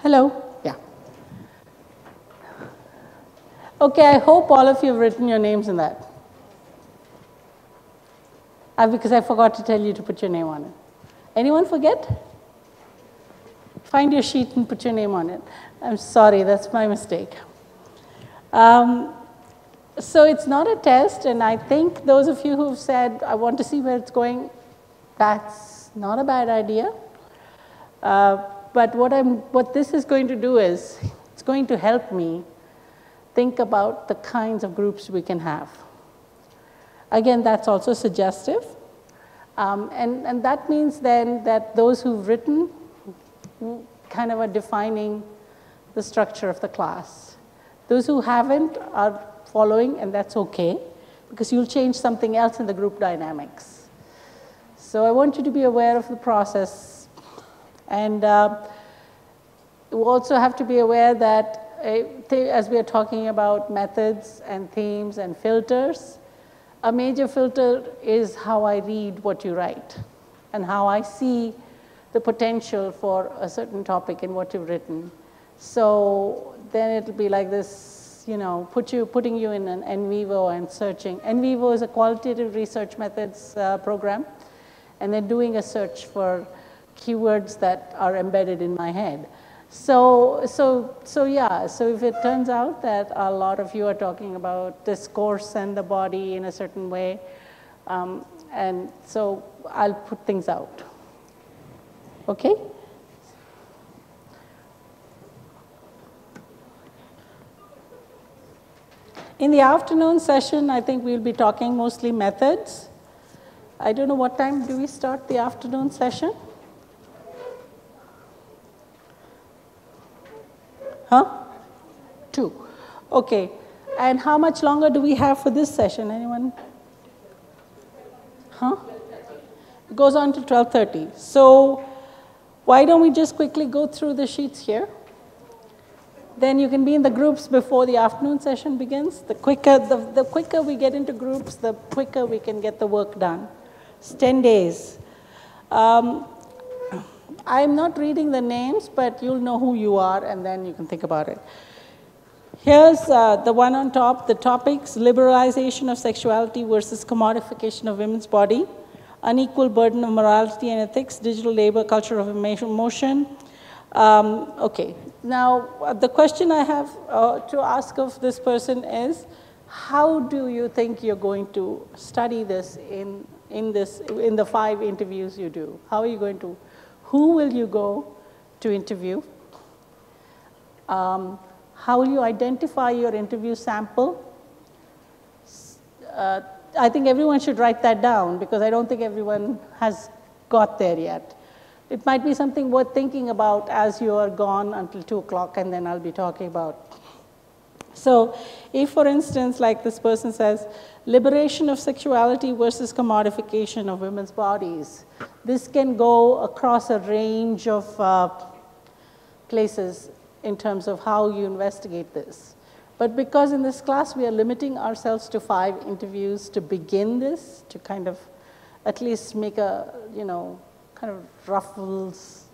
Speaker 1: Hello. Yeah. Okay, I hope all of you have written your names in that. Because I forgot to tell you to put your name on it. Anyone forget? Find your sheet and put your name on it. I'm sorry, that's my mistake. So it's not a test, and I think those of you who've said, I want to see where it's going, that's not a bad idea. But what this is going to do is, it's going to help me think about the kinds of groups we can have. Again, that's also suggestive. And that means then that those who've written kind of are defining the structure of the class. Those who haven't are following, and that's okay, because you'll change something else in the group dynamics. So I want you to be aware of the process. And you also have to be aware that as we are talking about methods and themes and filters, a major filter is how I read what you write and how I see the potential for a certain topic in what you've written. So then it'll be like this, you know, putting you in an NVivo and searching. NVivo is a qualitative research methods program, and they're doing a search for keywords that are embedded in my head. So if it turns out that a lot of you are talking about discourse and the body in a certain way, and so I'll put things out. Okay? In the afternoon session, I think we'll be talking mostly methods. I don't know what time do we start the afternoon session? Huh? 2. Okay. And how much longer do we have for this session? Anyone? Huh? It goes on to 12:30. So why don't we just quickly go through the sheets here? Then you can be in the groups before the afternoon session begins. The quicker we get into groups, the quicker we can get the work done. It's 10 days. I'm not reading the names, but you'll know who you are, and then you can think about it. Here's the one on top, the topics: liberalization of sexuality versus commodification of women's body, unequal burden of morality and ethics, digital labor, culture of emotion. Okay, now the question I have to ask of this person is, how do you think you're going to study this in the 5 interviews you do? How are you going to? Who will you go to interview? How will you identify your interview sample? I think everyone should write that down, because I don't think everyone has got there yet. It might be something worth thinking about as you are gone until 2 o'clock, and then I'll be talking about. So if, for instance, like this person says, liberation of sexuality versus commodification of women's bodies, this can go across a range of places in terms of how you investigate this. But because in this class we are limiting ourselves to 5 interviews to begin this, to kind of at least make a, kind of ruffles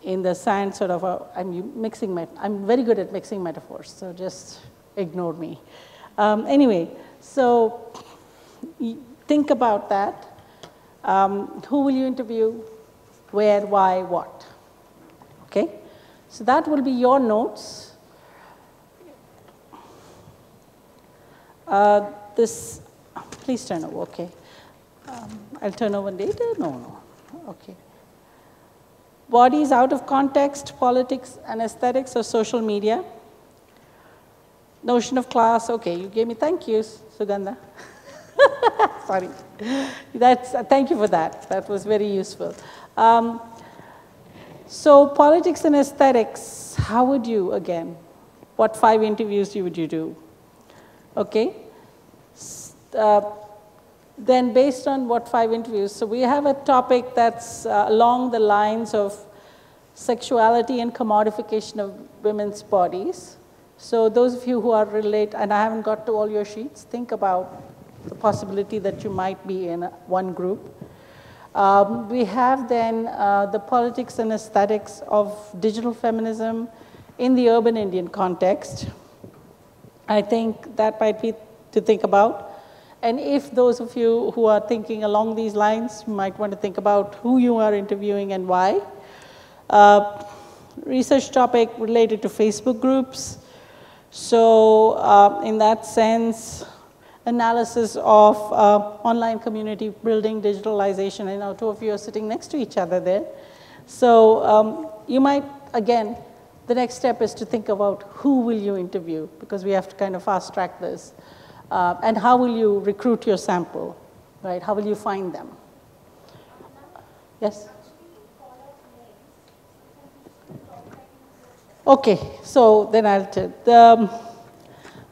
Speaker 1: in the sand, sort of I'm very good at mixing metaphors, so just ignore me. Anyway, so think about that. Who will you interview? Where, why, what? Okay? So that will be your notes. Please turn over, okay. I'll turn over later? No. Okay. Bodies out of context, politics and aesthetics of social media. Notion of class, okay, you gave me, thank you, Sugandha. Sorry. Thank you for that. That was very useful. So politics and aesthetics, how would you, again, what 5 interviews would you do? Okay. Then based on what 5 interviews, so we have a topic that's along the lines of sexuality and commodification of women's bodies. So those of you who are related, and I haven't got to all your sheets, think about the possibility that you might be in one group. We have then the politics and aesthetics of digital feminism in the urban Indian context. I think that might be to think about. And if those of you who are thinking along these lines might want to think about who you are interviewing and why. Research topic related to Facebook groups. So in that sense, analysis of online community building, digitalization, and now two of you are sitting next to each other there. So you might, again, the next step is to think about who will you interview, because we have to kind of fast track this. And how will you recruit your sample, right? How will you find them? Yes? Okay, so then I'll tell.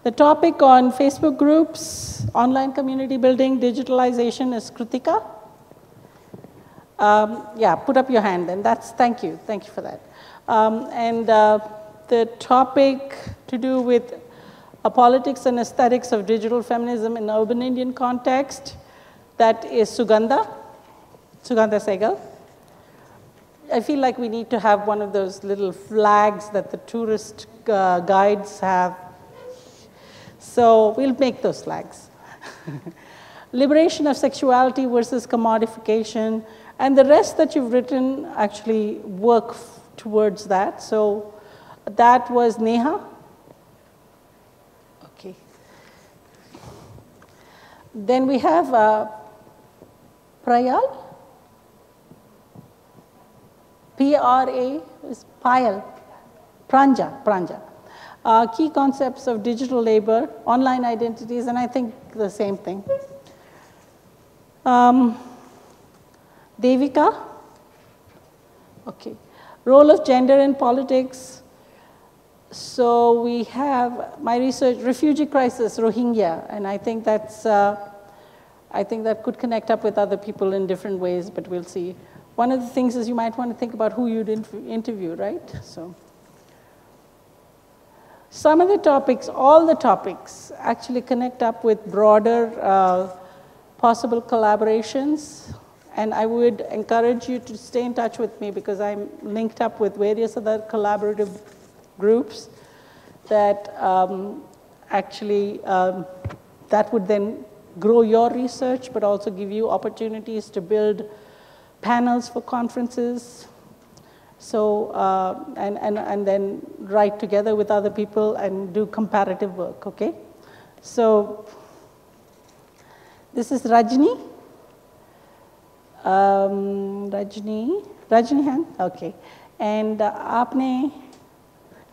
Speaker 1: The topic on Facebook groups, online community building, digitalization is Kritika. Yeah, put up your hand, and thank you for that. The topic to do with politics and aesthetics of digital feminism in urban Indian context, that is Sugandha Sehgal. I feel like we need to have one of those little flags that the tourist guides have. So we'll make those flags. Liberation of sexuality versus commodification, and the rest that you've written actually work towards that. So that was Neha. Okay. Then we have Prayal. P-R-A is Payal. Pranja. Key concepts of digital labor, online identities, and I think the same thing. Devika. Okay. Role of gender in politics. So we have my research, refugee crisis, Rohingya, and I think that's, I think that could connect up with other people in different ways, but we'll see. One of the things is you might want to think about who you'd interview, right? So some of the topics, all the topics, actually connect up with broader possible collaborations. And I would encourage you to stay in touch with me because I'm linked up with various other collaborative groups that actually, that would then grow your research, but also give you opportunities to build panels for conferences. So, and then write together with other people and do comparative work, okay? So, this is Rajni. Rajni Han, okay. And aapne,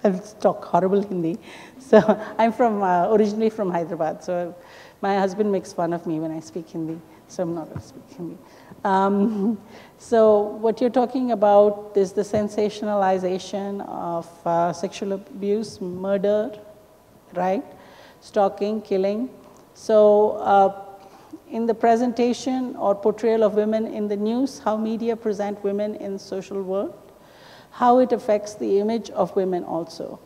Speaker 1: I'll talk horrible Hindi. So I'm originally from Hyderabad. So my husband makes fun of me when I speak Hindi. So I'm not going to speak Hindi. So what you're talking about is the sensationalization of sexual abuse, murder, right? Stalking, killing. So in the presentation or portrayal of women in the news, how media present women in the social world, how it affects the image of women also.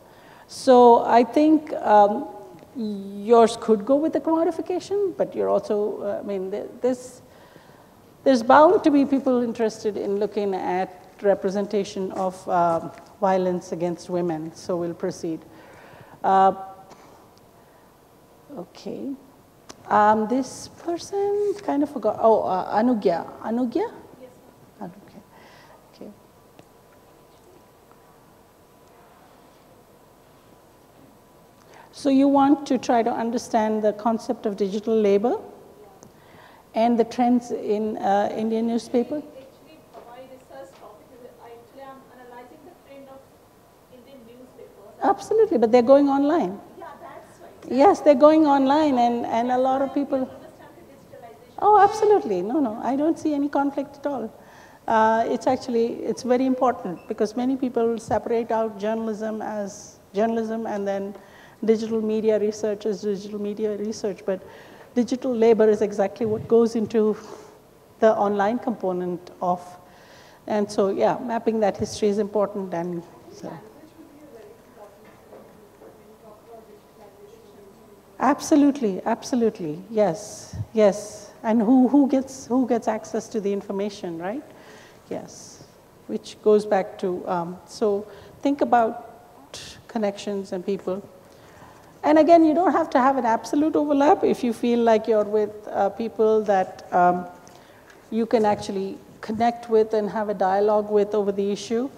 Speaker 1: So I think yours could go with the commodification, but you're also, I mean, there's bound to be people interested in looking at representation of violence against women, so we'll proceed. Okay. This person kind of forgot, Anugya. Anugya? Yes, ma'am. Anugya. Okay. So you want to try to understand the concept of digital labor and the trends in Indian newspaper?
Speaker 12: Actually, my research topic is I'm analyzing the trend of Indian newspapers.
Speaker 1: Absolutely, but they're going online.
Speaker 12: Yeah, that's right.
Speaker 1: Yes, they're going online, and a lot of people. Oh, absolutely. No, I don't see any conflict at all. It's very important because many people separate out journalism as journalism and then digital media research as digital media research, but digital labor is exactly what goes into the online component of, and so yeah, mapping that history is important. And so. Absolutely, yes. And who gets access to the information, right? Yes, which goes back to, so think about connections and people. And again, you don't have to have an absolute overlap. If you feel like you're with people that you can actually connect with and have a dialogue with over the issue.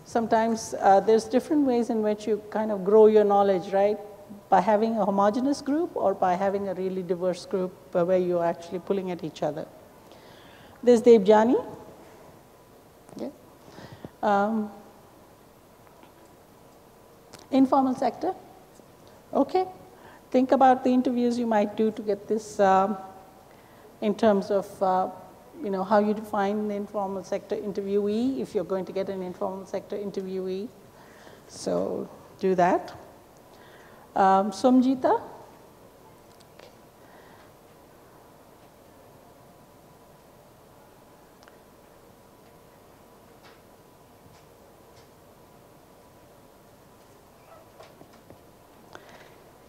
Speaker 1: Sometimes there's different ways in which you kind of grow your knowledge, right? By having a homogeneous group or by having a really diverse group where you're actually pulling at each other. There's Devjani. Yeah. Informal sector. Okay. Think about the interviews you might do to get this in terms of how you define the informal sector interviewee, if you're going to get an informal sector interviewee. So do that. Somjita. Okay.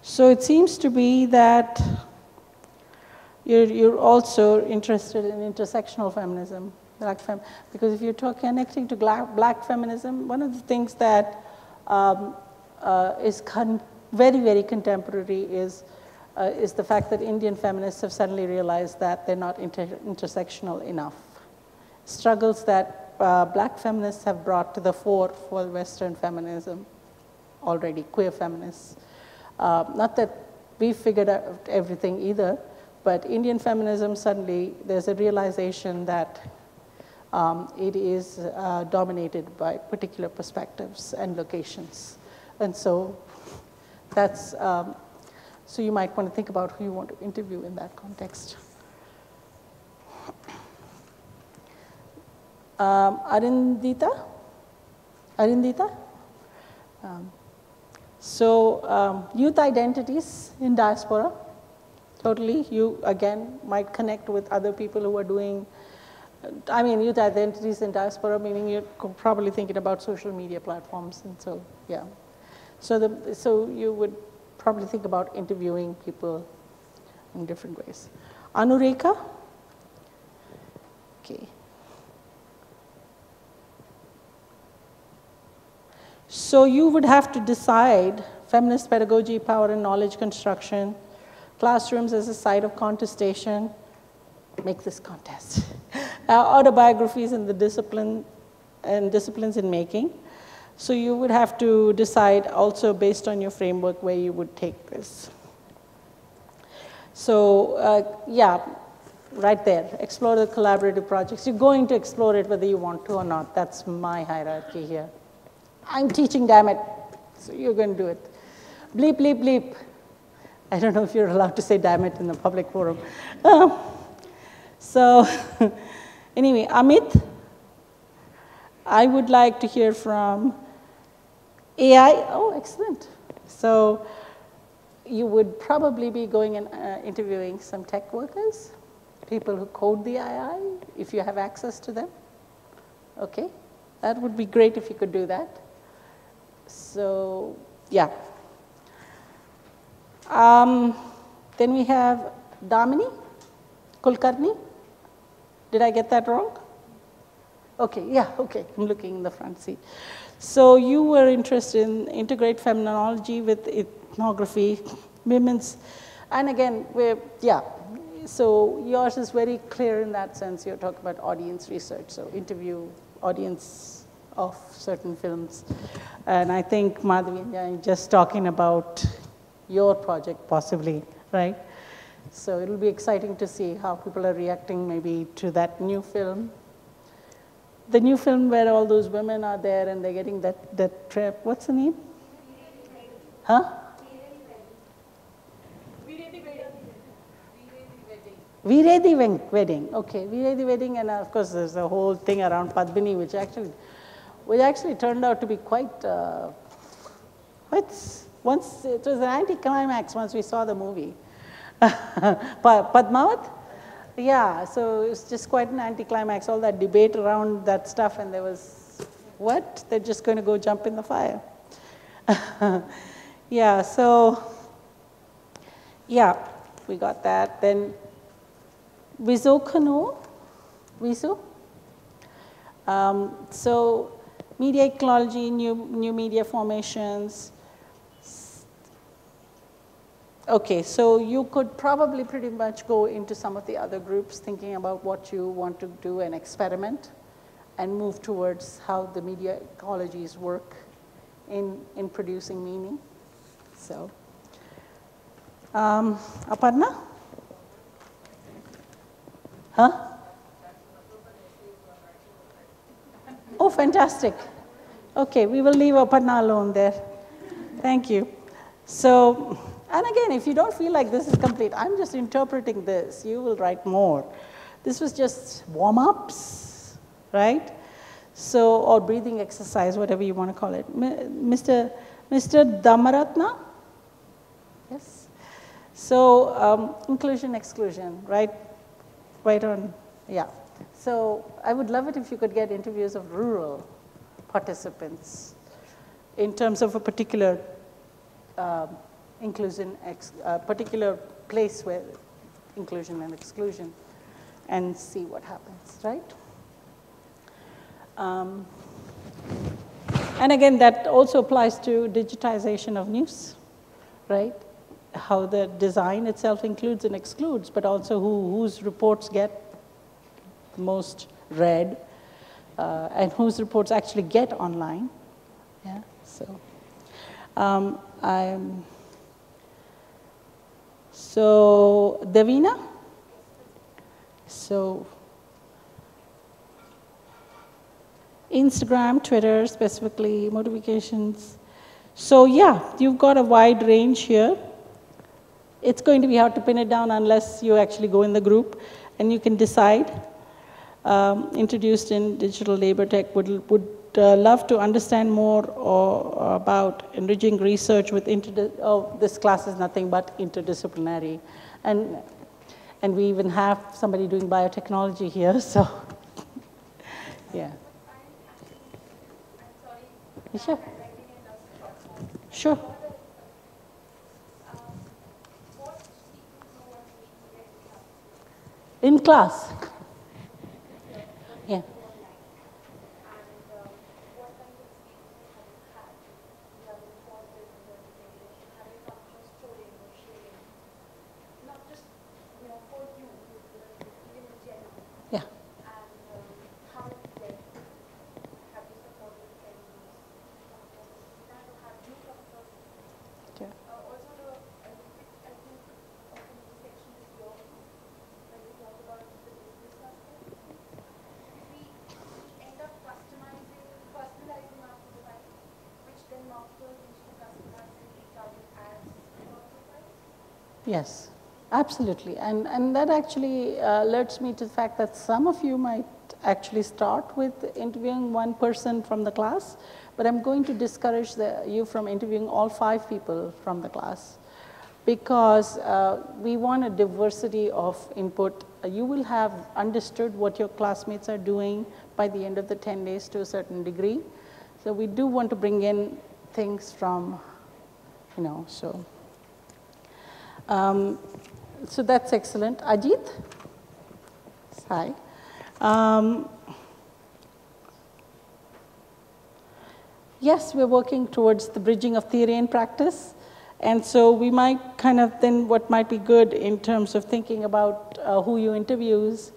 Speaker 1: So it seems to be that you're also interested in intersectional feminism, because if you're connecting to black feminism, one of the things that is very, very contemporary is the fact that Indian feminists have suddenly realized that they're not intersectional enough. Struggles that black feminists have brought to the fore for Western feminism already, queer feminists. Not that we figured out everything either, but Indian feminism suddenly, there's a realization that it is dominated by particular perspectives and locations. And so that's, so you might want to think about who you want to interview in that context. Arindita? So youth identities in diaspora, totally. You, again, might connect with other people who are doing, youth identities in diaspora, meaning you're probably thinking about social media platforms, and so, yeah. So you would probably think about interviewing people in different ways. Anureka? Okay. So you would have to decide feminist pedagogy, power and knowledge construction, classrooms as a site of contestation, make this contest, autobiographies in the disciplines in making. So you would have to decide also based on your framework where you would take this. So yeah, right there, explore the collaborative projects. You're going to explore it whether you want to or not. That's my hierarchy here. I'm teaching, damn it. So you're going to do it. Bleep, bleep, bleep. I don't know if you're allowed to say damn it in the public forum. So anyway, Amit, I would like to hear from AI. Oh, excellent. So you would probably be going and interviewing some tech workers, people who code the AI, if you have access to them. Okay, that would be great if you could do that. So, yeah. Then we have Damini Kulkarni. Did I get that wrong? Okay, yeah, okay, I'm looking in the front seat. So you were interested in integrate feminology with ethnography, women's, and again, so yours is very clear in that sense. You're talking about audience research, so interview audience of certain films. And I think Madhavi and I are just talking about your project possibly, right? So it'll be exciting to see how people are reacting maybe to that new film. The new film where all those women are there and they're getting that trip. What's the name? Huh? Viredi Wedding. Okay, Viredi Wedding, and of course there's a whole thing around Padmini, which actually turned out to be quite. Once it was an anticlimax once we saw the movie. Padmavat? Yeah, so it was just quite an anticlimax, all that debate around that stuff, and there was, what? They're just going to go jump in the fire. Yeah, so, yeah, we got that. Then Vizokano, Vizu. So media ecology, new media formations. Okay, so you could probably pretty much go into some of the other groups thinking about what you want to do and experiment and move towards how the media ecologies work in producing meaning. So, Aparna? Huh? Oh, fantastic. Okay, we will leave Aparna alone there. Thank you. So, and again, if you don't feel like this is complete, I'm just interpreting this. You will write more. This was just warm-ups, right? So, or breathing exercise, whatever you want to call it. Mr. Dhammaratna? Yes? So, inclusion, exclusion, right? Right on, yeah. So, I would love it if you could get interviews of rural participants in terms of a particular inclusion, particular place where inclusion and exclusion, and see what happens, right? And again, that also applies to digitization of news, right? How the design itself includes and excludes, but also whose reports get most read, and whose reports actually get online. Yeah, so so Davina, so Instagram, Twitter, specifically modifications. So yeah, you've got a wide range here. It's going to be hard to pin it down unless you actually go in the group and you can decide. Introduced in digital labor tech, would love to understand more about enriching research with this class is nothing but interdisciplinary. And we even have somebody doing biotechnology here, so yeah. Sure. Sure. In class. Yeah. Yeah. Yes, absolutely. And that actually alerts me to the fact that some of you might actually start with interviewing one person from the class, but I'm going to discourage you from interviewing all 5 people from the class, because we want a diversity of input. You will have understood what your classmates are doing by the end of the 10 days to a certain degree. So we do want to bring in things from, so. So that's excellent. Ajit? Hi. Yes, we're working towards the bridging of theory and practice. And so we might kind of then, what might be good in terms of thinking about who you interviews,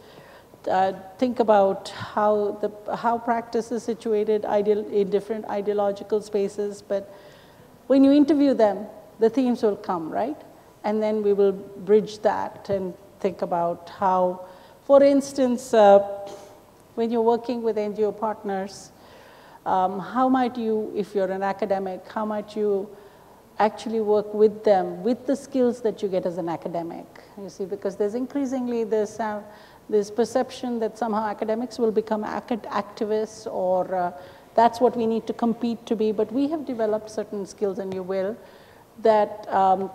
Speaker 1: think about how practice is situated in different ideological spaces. But when you interview them, the themes will come, right? And then we will bridge that and think about how, for instance, when you're working with NGO partners, how might you, if you're an academic, how might you actually work with them with the skills that you get as an academic? You see, because there's increasingly this perception that somehow academics will become activists, or that's what we need to compete to be. But we have developed certain skills, and you will, that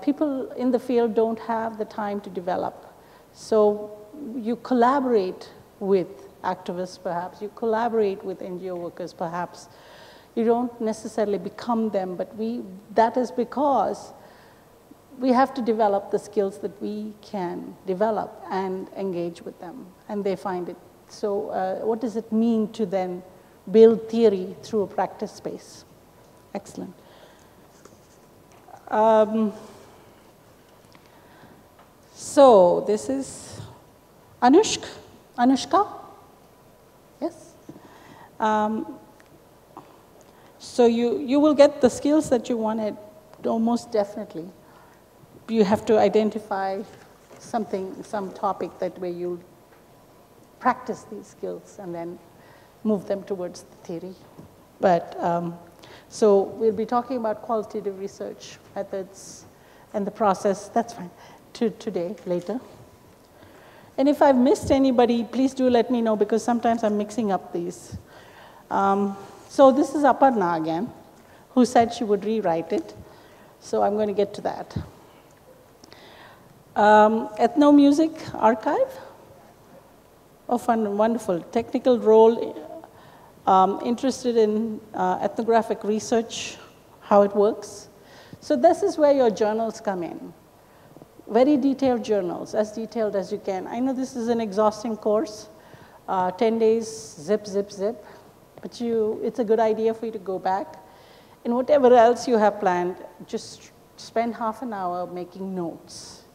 Speaker 1: people in the field don't have the time to develop. So you collaborate with activists, perhaps. You collaborate with NGO workers, perhaps. You don't necessarily become them, but that is because we have to develop the skills that we can develop and engage with them, and they find it. So what does it mean to then build theory through a practice space? Excellent. So this is Anushka? Yes? So you will get the skills that you wanted, almost definitely. You have to identify something, some topic that where you practice these skills and then move them towards the theory. But so we'll be talking about qualitative research methods and the process. That's fine. Today, later. And if I've missed anybody, please do let me know, because sometimes I'm mixing up these. So this is Aparna again, who said she would rewrite it. So I'm going to get to that. Ethnomusic archive. Oh, fun, wonderful. Technical role, interested in ethnographic research, how it works. So this is where your journals come in. Very detailed journals, as detailed as you can. I know this is an exhausting course, 10 days, zip, zip, zip, but it's a good idea for you to go back. And whatever else you have planned, just spend half an hour making notes.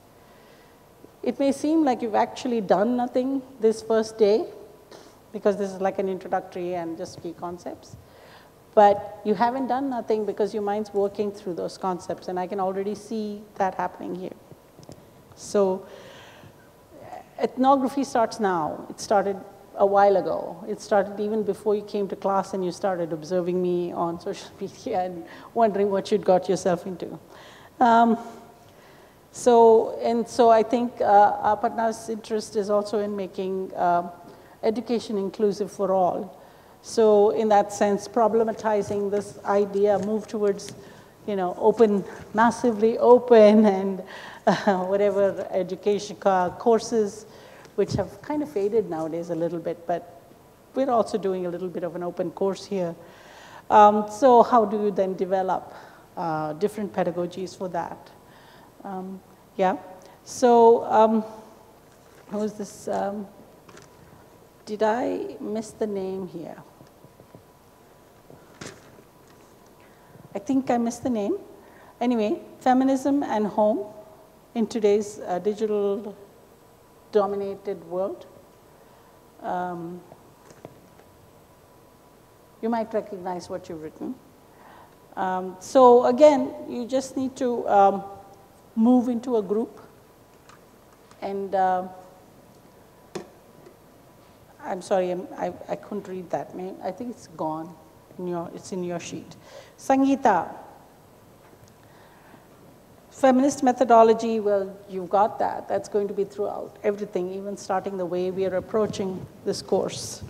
Speaker 1: It may seem like you've actually done nothing this first day, because this is like an introductory and just key concepts. But you haven't done nothing because your mind's working through those concepts, and I can already see that happening here. So ethnography starts now. It started a while ago. It started even before you came to class and you started observing me on social media and wondering what you'd got yourself into. So I think Aparna's interest is also in making education inclusive for all. So in that sense, problematizing this idea, move towards, open, massively open, and whatever education courses, which have kind of faded nowadays a little bit, but we're also doing a little bit of an open course here. So how do you then develop different pedagogies for that? Yeah, so who is this? Did I miss the name here? I think I missed the name. Anyway, feminism and home in today's digital dominated world. You might recognize what you've written. So again, you just need to move into a group, and I'm sorry, I couldn't read that name. I think it's gone. It's in your sheet. Sangeeta. Feminist methodology, well, you've got that. That's going to be throughout everything, even starting the way we are approaching this course,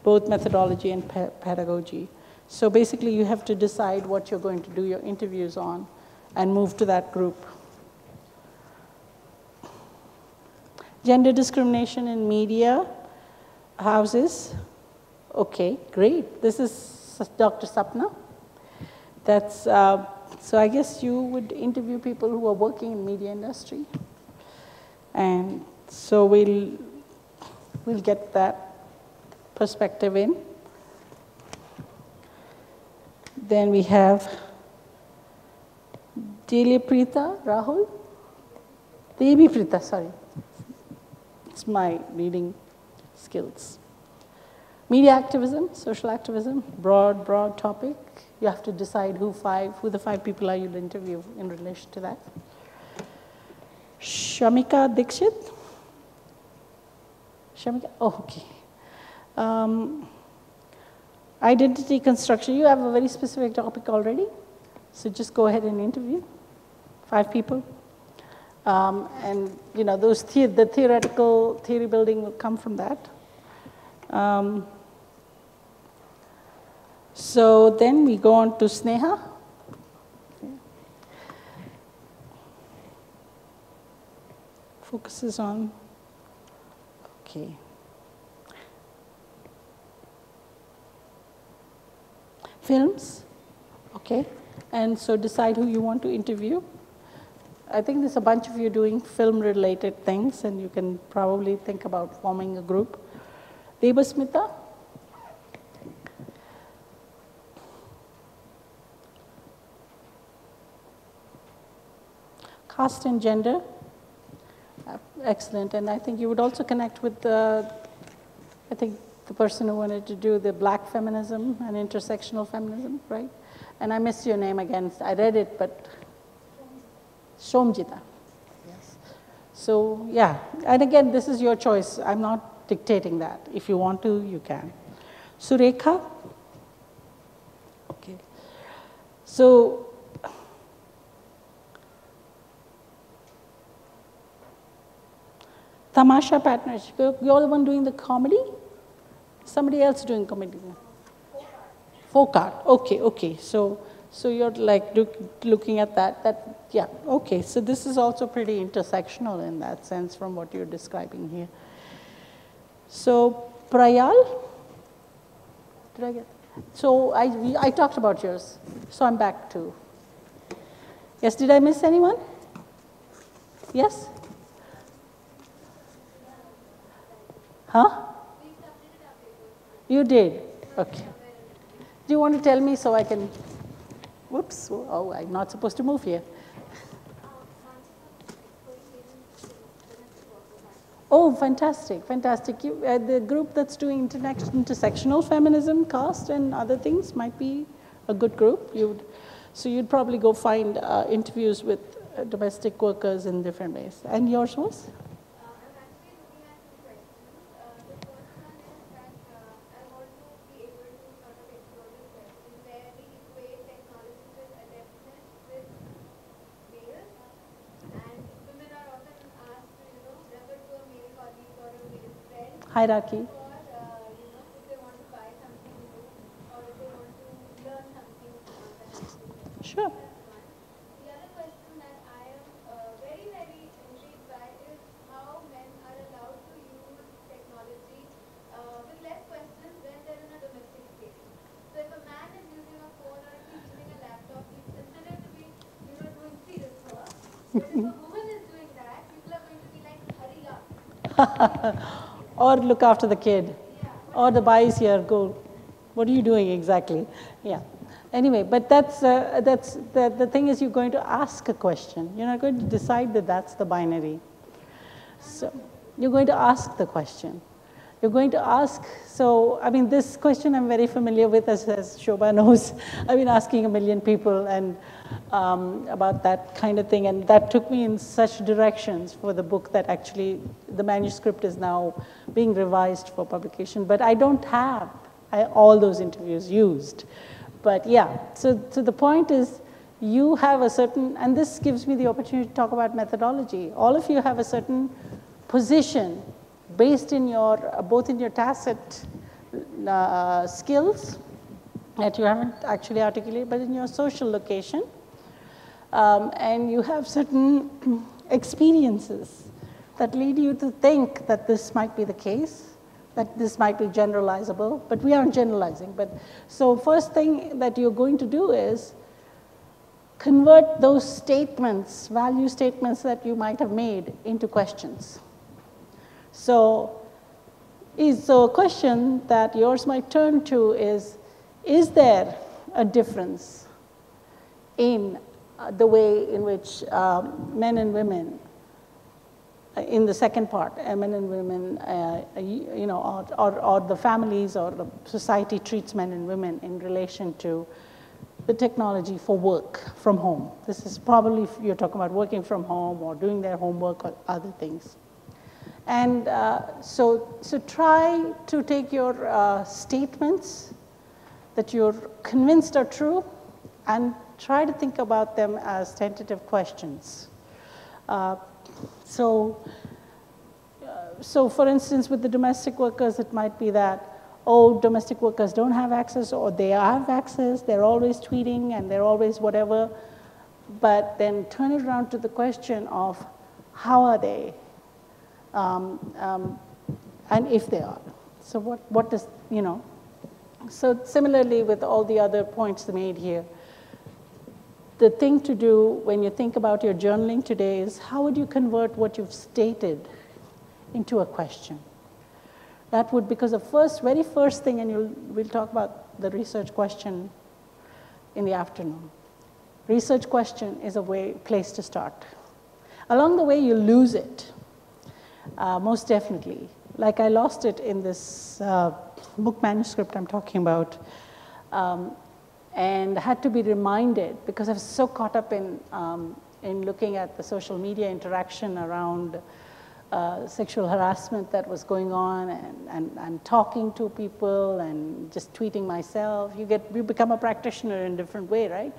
Speaker 1: both methodology and pedagogy. So basically, you have to decide what you're going to do your interviews on and move to that group. Gender discrimination in media houses. Okay, great. This is Dr. Sapna. That's, so I guess you would interview people who are working in media industry. And so we'll get that perspective in. Then we have Devi-Prita Rahul. Devi-Prita, sorry. It's my reading skills. Media activism, social activism, broad topic. You have to decide who the five people are you'll interview in relation to that. Shamika Dixit. Shamika, oh, okay. Identity construction, you have a very specific topic already, so just go ahead and interview 5 people. And those the theoretical theory building will come from that. So then we go on to Sneha. Focuses on, okay. Films, okay. And so decide who you want to interview. I think there's a bunch of you doing film-related things, and you can probably think about forming a group. Devasmita? Caste and gender? Excellent, and I think you would also connect with the, I think, the person who wanted to do the black feminism and intersectional feminism, right? And I missed your name again. I read it, but Shomjita. Yes. So, yeah, and again, this is your choice. I'm not dictating that. If you want to, you can. Surekha? Okay. So, Tamasha partnership. You're the one doing the comedy? Somebody else doing comedy? Folk art. Okay, okay. So you're like looking at that. Yeah, okay. So this is also pretty intersectional in that sense from what you're describing here. So Prayal? Did I get? So I talked about yours. So I'm back to. Yes, did I miss anyone? Yes? Huh? You did? Okay. Do you want to tell me so I can, whoops, oh, I'm not supposed to move here. Oh, fantastic, fantastic. You, the group that's doing intersectional feminism, caste, and other things might be a good group. So you'd probably go find interviews with domestic workers in different ways. And yours was? Hierarchy. Sure.
Speaker 2: The other question that I am very, very intrigued by is how men are allowed to use technology with less questions when they're in a domestic space. So if a man is using a phone or if he's using a laptop, he's considered to be, doing serious work. But if a woman is doing that, people are going to be like, hurry up.
Speaker 1: Or look after the kid. Yeah. Or the boy is here, go. What are you doing exactly? Yeah. Anyway, but that's the thing is you're going to ask a question. You're not going to decide that that's the binary. So you're going to ask the question. You're going to ask, so, I mean, this question I'm very familiar with, as Shobha knows. I've been asking a million people and about that kind of thing, and that took me in such directions for the book that actually the manuscript is now being revised for publication. But I don't have all those interviews used. But yeah, so the point is you have a certain, and this gives me the opportunity to talk about methodology. All of you have a certain position based in your, both in your tacit skills that you haven't actually articulated, but in your social location. And you have certain experiences that lead you to think that this might be the case, that this might be generalizable, but we aren't generalizing. But so first thing that you're going to do is convert those statements, value statements that you might have made into questions. So a question that yours might turn to is there a difference in the way in which men and women, in the second part, men and women, or the families or the society treats men and women in relation to the technology for work from home. This is probably, you're talking about working from home or doing their homework or other things. And so try to take your statements that you're convinced are true and try to think about them as tentative questions. So for instance, with the domestic workers, it might be that, oh, domestic workers don't have access, or they have access, they're always tweeting and they're always whatever. But then turn it around to the question of how are they? And if they are. So what does, so similarly with all the other points made here, the thing to do when you think about your journaling today is how would you convert what you've stated into a question? That would, because the very first thing, and we'll talk about the research question in the afternoon. Research question is a place to start. Along the way, you lose it, most definitely. Like I lost it in this book manuscript I'm talking about, and had to be reminded because I was so caught up in looking at the social media interaction around sexual harassment that was going on, and talking to people and just tweeting myself. You become a practitioner in a different way, right?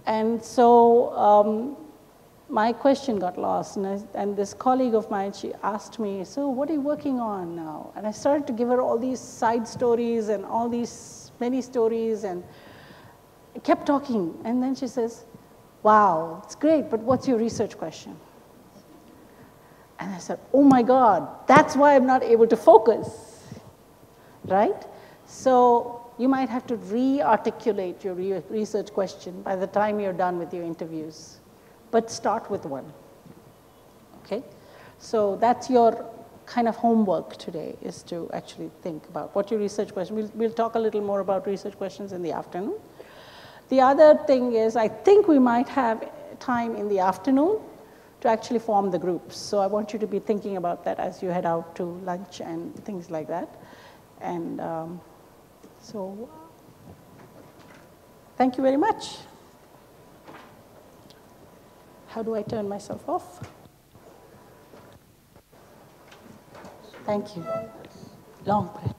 Speaker 1: And so my question got lost, and this colleague of mine, she asked me, so what are you working on now? And I started to give her all these side stories and all these many stories, and I kept talking. And then she says, wow, it's great, but what's your research question? And I said, oh my God, that's why I'm not able to focus, right? So you might have to re-articulate your research question by the time you're done with your interviews, but start with one, okay? So that's your kind of homework today, is to actually think about what your research question. We'll talk a little more about research questions in the afternoon. The other thing is, I think we might have time in the afternoon to actually form the groups. So I want you to be thinking about that as you head out to lunch and things like that. And so thank you very much. How do I turn myself off? Thank you. Long breath.